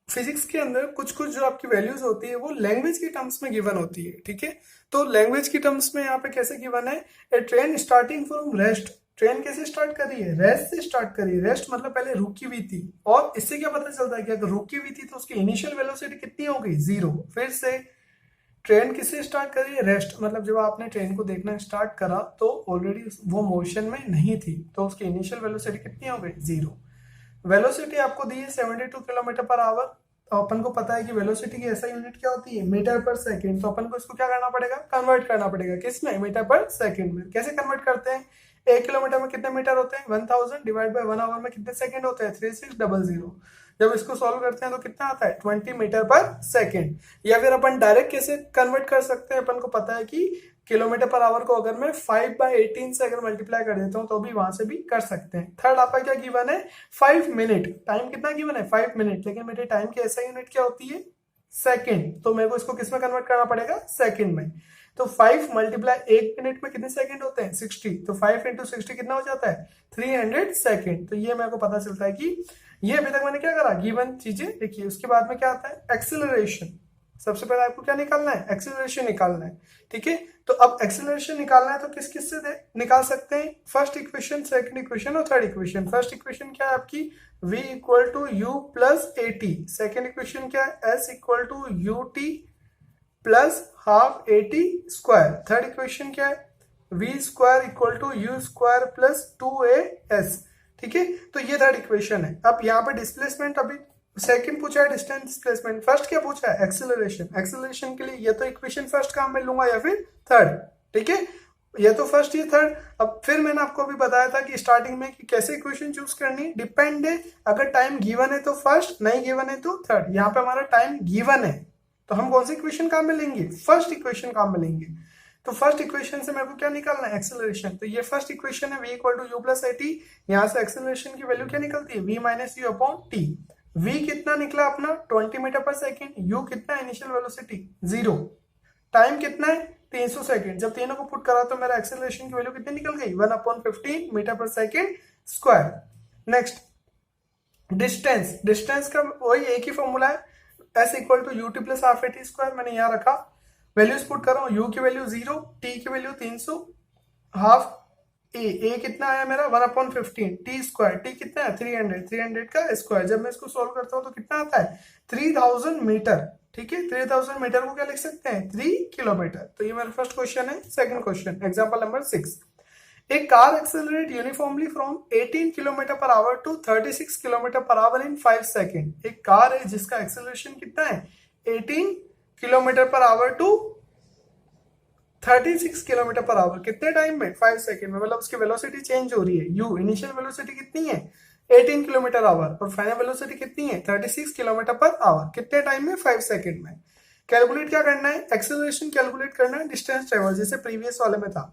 फिजिक्स के अंदर कुछ कुछ जो आपकी वैल्यूज होती है वो लैंग्वेज की टर्म्स में गिवन होती है, ठीक है। तो लैंग्वेज की टर्म्स में यहाँ पे कैसे गिवन है, a train starting from rest, train कैसे स्टार्ट करी है, रेस्ट से स्टार्ट करी है। रेस्ट मतलब पहले रुकी हुई थी, और इससे क्या पता चलता है कि अगर रुकी हुई थी तो उसकी इनिशियल वेलोसिटी कितनी हो गई, 0। फिर से ट्रेन किससे स्टार्ट करी है, रेस्ट मतलब जब आपने ट्रेन को देखना स्टार्ट करा तो ऑलरेडी वो मोशन में नहीं थी, तो उसकी इनिशियल वेलोसिटी कितनी हो गई, 0। वेलोसिटी आपको दी है 72 km/h। तो अपन को पता है कि वेलोसिटी की ऐसा यूनिट क्या होती है, मीटर पर सेकंड। तो अपन को इसको क्या करना पड़ेगा, कन्वर्ट करना पड़ेगा, किसमें, मीटर पर सेकंड में। कैसे कन्वर्ट करते हैं, 1 किलोमीटर में कितने मीटर होते हैं 1000 डिवाइड बाय 1 आवर में कितने सेकंड होते हैं 3600। जब इसको सॉल्व करते हैं तो कितना आता है 20 मीटर पर सेकंड। या फिर अपन डायरेक्ट कैसे कन्वर्ट कर सकते हैं, अपन को पता है कि किलोमीटर पर आवर को अगर मैं 5/18 से अगर मल्टीप्लाई कर देता हूं तो भी वहां से भी कर सकते हैं। थर्ड आपका क्या गिवन है 5 मिनट, टाइम कितना गिवन है 5 मिनट, लेकिन मेरे टाइम की ऐसा यूनिट क्या होती है सेकंड, तो मेरे को इसको किस में कन्वर्ट करना पड़ेगा सेकंड में। तो 5 मल्टीप्लाई 1 मिनट में कितने सेकंड होते हैं 60, तो 5 इंटू 60 कितना हो जाता है 300 सेकंड। तो ये मेरे को पता चलता है कि ये अभी तक मैंने क्या करा गिवन चीजें देखिए। उसके बाद में क्या आता है एक्सेलरेशन। सबसे पहले आपको क्या निकालना है एक्सेलरेशन निकालना है, ठीक है। तो अब एक्सेलरेशन निकालना है तो किस किस से निकाल सकते हैं, फर्स्ट इक्वेशन, सेकंड इक्वेशन और थर्ड इक्वेशन। फर्स्ट इक्वेशन क्या है आपकी v equal to u plus a t. Second equation क्या है s equal to u t plus half a t square. Third equation क्या है v square equal to u square plus 2as, ठीक है। तो ये थर्ड इक्वेशन है। अब यहाँ पे डिस्प्लेसमेंट अभी सेकंड पूछा है डिस्टेंस डिस्प्लेसमेंट, फर्स्ट क्या पूछा है एक्सेलरेशन। एक्सेलरेशन के लिए या तो इक्वेशन फर्स्ट काम में लूंगा या फिर थर्ड, ठीक है, या तो फर्स्ट या थर्ड। अब फिर मैंने आपको अभी बताया था कि स्टार्टिंग में कि कैसे इक्वेशन चूज करनी, डिपेंड है, अगर टाइम गिवन है तो फर्स्ट, नहीं गिवन है तो थर्ड। यहाँ पे हमारा टाइम गिवन है तो हम कौन सी इक्वेशन काम में लेंगे फर्स्ट इक्वेशन काम में लेंगे। तो फर्स्ट इक्वेशन से मेरे को क्या निकालना है एक्सेलरेशन। तो ये फर्स्ट इक्वेशन है v equal to u plus a t. यहाँ से एक्सेलरेशन की वैल्यू क्या निकलती है v minus u upon t. v कितना निकला अपना 20 मीटर पर सेकेंड, u कितना इनिशियल वेलोसिटी 0, टाइम कितना है 300 सेकेंड। जब तीनों को पुट करा तो मेरा एक्सेलरेशन की वैल्यू कितनी निकल गई 1/15 metre per second square. Next distance, distance का वही एक ही फॉर्मूला है s equal to u t plus half a t square. मैंने यहाँ रखा, वैल्यूज पुट कर रहा हूँ, u की वैल्यू 0, t की वैल्यू 300, हाफ ए कितना आया मेरा 1/15, टी स्क्वायर, टी कितना है 300 का स्क्वायर। जब मैं इसको सोल्व करता हूँ तो कितना आता है 3000 मीटर, ठीक है। 3000 मीटर को क्या लिख सकते हैं 3 किलोमीटर। तो ये मेरा फर्स्ट क्वेश्चन है। Second question example number 6, A car accelerate uniformly from 18 kilometre per hour to 36 kilometre per hour in 5 second. एक कार है जिसका एक्सेलरेशन कितना है 18 kilometre per hour to 36 kilometre per hour, कितने टाइम में 5 सेकेंड में, मतलब उसकी वेलोसिटी चेंज हो रही है। यू इनिशियल वेलोसिटी कितनी है 18 किलोमीटर आवर और फाइनल वेलोसिटी कितनी है 36 किलोमीटर पर आवर, कितने टाइम में 5 सेकेंड में। कैलकुलेट क्या करना है एक्सेलरेशन कैलकुलेट करना है डिस्टेंस ट्रेवल, जैसे प्रीवियस वाले में था,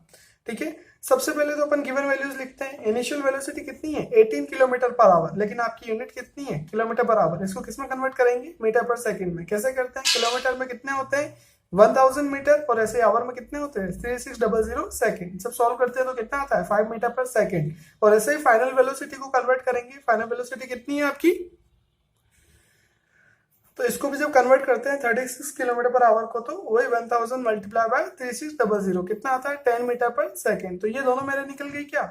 ठीक है। सबसे पहले तो अपन गिवन वैल्यूज लिखते हैं। इनिशियल वेलोसिटी कितनी है 18 किलोमीटर पर आवर, लेकिन आपकी यूनिट कितनी है किलोमीटर पर आवर। इसको किसमें कन्वर्ट करेंगे मीटर पर सेकंड में। कैसे करते हैं, किलोमीटर में कितने होते हैं 1000 मीटर और ऐसे आवर में कितने होते हैं 3600 सेकंड। सब सॉल्व करते हैं तो कितना आता है 5 मीटर पर सेकंड। और ऐसे ही फाइनल वेलोसिटी को कन्वर्ट करेंगे। फाइनल वेलोसिटी कितनी है आपकी, तो इसको भी जब कन्वर्ट करते हैं 36 किलोमीटर पर आवर को तो वही 1000 मल्टीप्लाई बाय 3600 कितना आता है 10 मीटर पर सेकंड। तो ये दोनों मेरे निकल गई क्या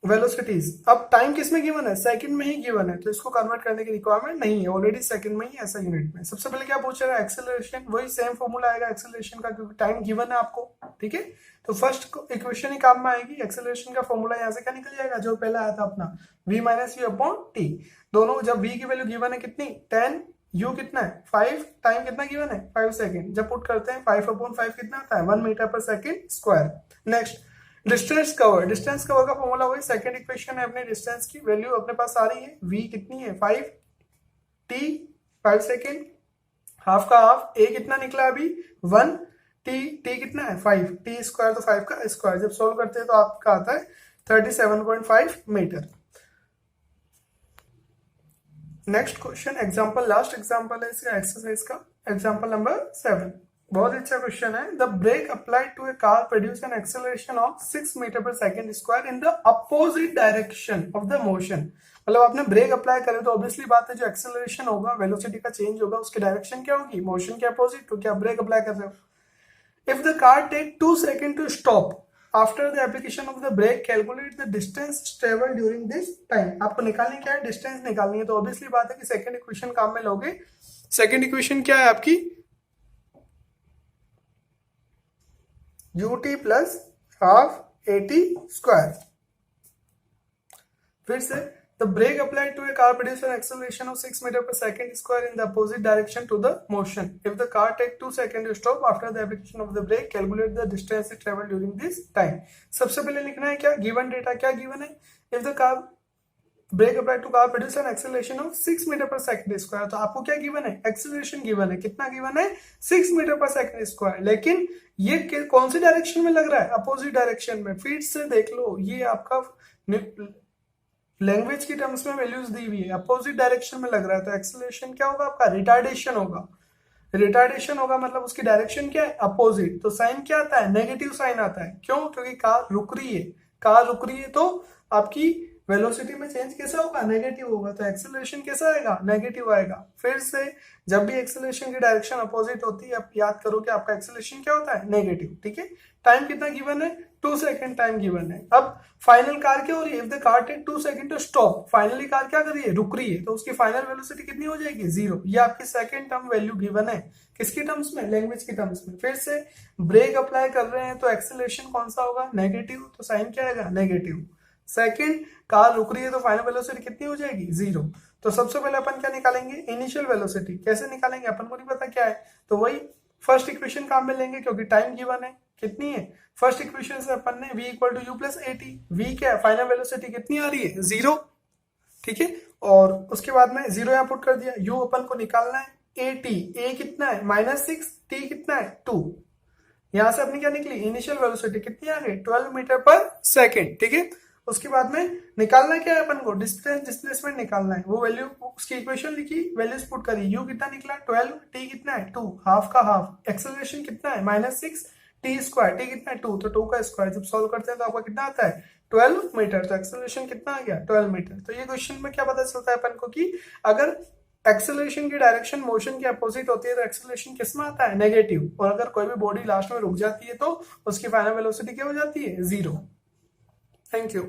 वेलोसिटीज। अब टाइम किस में गिवन है सेकंड में ही गिवन है, तो इसको कन्वर्ट करने की रिक्वायरमेंट नहीं है, ऑलरेडी सेकंड में ही ऐसा यूनिट में। सबसे पहले क्या पूछ रहा है एक्सेलरेशन, वही सेम फॉर्मूला आएगा एक्सेलरेशन का क्योंकि टाइम गिवन है आपको, ठीक है। तो फर्स्ट इक्वेशन ही काम में आएगी। एक्सेलरेशन का फॉर्मूला यहाँ से क्या निकल जाएगा जो पहले आया था अपना v minus u upon T. दोनों जब v की वैल्यू गिवन है कितनी 10, u कितना है 5, टाइम कितना गिवन है 5 सेकेंड। जब पुट करते हैं 5/5 कितना आता है 1 metre per second square. Next distance cover, distance cover का फॉर्मूला वही सेकंड इक्वेशन है। अपने डिस्टेंस की वैल्यू अपने पास आ रही है, v कितनी है 5, t 5 सेकेंड, हाफ का हाफ, a कितना निकला अभी 1, t कितना है 5, t स्क्वायर तो 5 का स्क्वायर। जब सोल्व करते हैं तो आपका आता है 37.5 metre. Next question example, last example है इसका एक्सरसाइज का, एग्जांपल नंबर 7। बहुत अच्छा क्वेश्चन है। The brake applied to a car produce an acceleration of 6 metre per second square in the opposite direction of the motion. मतलब आपने break apply करे तो ऑब्वियसली बात है जो एक्सेलरेशन होगा वेलोसिटी का चेंज होगा उसकी डायरेक्शन क्या होगी मोशन के अपोजिट, तो क्या ब्रेक अप्लाई कर रहे हो। If the car take 2 second to stop after the application of the brake, calculate the distance travel during this time. आपको निकालनी क्या है डिस्टेंस निकालनी है, तो ऑब्वियसली बात है कि सेकंड इक्वेशन काम में लोगे। सेकंड इक्वेशन क्या है आपकी ut प्लस हाफ 80 स्क्वायर। फिर से The brake applied to a car produces an acceleration of 6 meter per second square in the opposite direction to the motion. If the car take 2 seconds to stop after the application of the brake, calculate the distance it travel during this time. सबसे पहले लिखना है क्या given data, क्या given है? If the car brake applied to car produce an acceleration of 6 meter per second square, तो आपको क्या गिवन है? एक्सेलरेशन गिवन है, कितना गिवन है? 6 मीटर पर सेकंड स्क्वायर। लेकिन ये कौन सी डायरेक्शन में लग रहा है? अपोजिट डायरेक्शन में। फिर से देख लो, ये आपका लैंग्वेज की टर्म्स में वैल्यूज दी हुई है, अपोजिट डायरेक्शन में लग रहा है, तो एक्सेलरेशन क्या होगा आपका? रिटार्डेशन होगा। रिटार्डेशन होगा मतलब उसकी डायरेक्शन क्या है? अपोजिट। तो साइन क्या आता है? नेगेटिव साइन आता है। क्यों? क्योंकि कार रुक रही है। कार रुक रही है तो आपकी वेलोसिटी में चेंज कैसा होगा? नेगेटिव होगा। तो एक्सेलरेशन कैसा आएगा? नेगेटिव आएगा। फिर से जब भी एक्सेलरेशन की डायरेक्शन अपोजिट होती है, आप याद करो कि आपका एक्सेलरेशन क्या होता है? नेगेटिव। ठीक है। टाइम कितना गिवन है? 2 सेकंड टाइम गिवन है। अब फाइनल कार क्या हो रही है? If the car take 2 second to stop, finally car क्या कर रही है? रुक रही है। तो उसकी फाइनल वेलोसिटी कितनी हो जाएगी? 0। ये आपकी सेकंड टर्म वैल्यू गिवन है। किसकी टर्म्स में? लैंग्वेज की टर्म्स में। फिर से ब्रेक अप्लाई कर रहे हैं तो एक्सेलरेशन कौन सा होगा? नेगेटिव। तो साइन क्या आएगा? नेगेटिव। सेकंड, कार रुक रही है तो फाइनल वेलोसिटी कितनी हो जाएगी? 0। तो सबसे पहले अपन क्या निकालेंगे? Initial velocity. कैसे निकालेंगे? अपन को नहीं पता क्या है, तो वही फर्स्ट इक्वेशन काम में लेंगे क्योंकि टाइम गिवन है। कितनी है? फर्स्ट इक्वेशन से अपन ने v equal to u plus a t. V क्या है? फाइनल वेलोसिटी कितनी आ रही है? 0। ठीक है। और उसके बाद में 0 यहाँ पुट कर दिया। u अपन को निकालना है ए टी। ए कितना है? -6। टी कितना है? 2। यहां से अपनी क्या निकली? इनिशियल वेलोसिटी कितनी आ गई? 12 मीटर पर सेकेंड। ठीक है। उसके बाद में निकालना क्या है अपन को? डिस्प्लेसमेंट निकालना है। वो वैल्यू, उसकी इक्वेशन लिखी, वैल्यूज पुट करी। यू कितना निकला? 12। टी कितना है? 2। हाफ का हाफ। एक्सेलरेशन कितना है? -6 टी स्क्वायर। टी कितना है? 2। तो 2 का स्क्वायर जब सॉल्व करते हैं तो आपका कितना आता है? 12 मीटर। तो एक्सेलरेशन कितना आ गया? 12 मीटर। तो ये क्वेश्चन में क्या पता चलता है अपन को कि अगर एक्सेलरेशन की डायरेक्शन मोशन के अपोजिट होती है तो एक्सेलरेशन किस में आता है? नेगेटिव। और अगर कोई भी बॉडी लास्ट में रुक जाती है तो उसकी फाइनल वेलोसिटी क्या हो जाती है? 0। Thank you.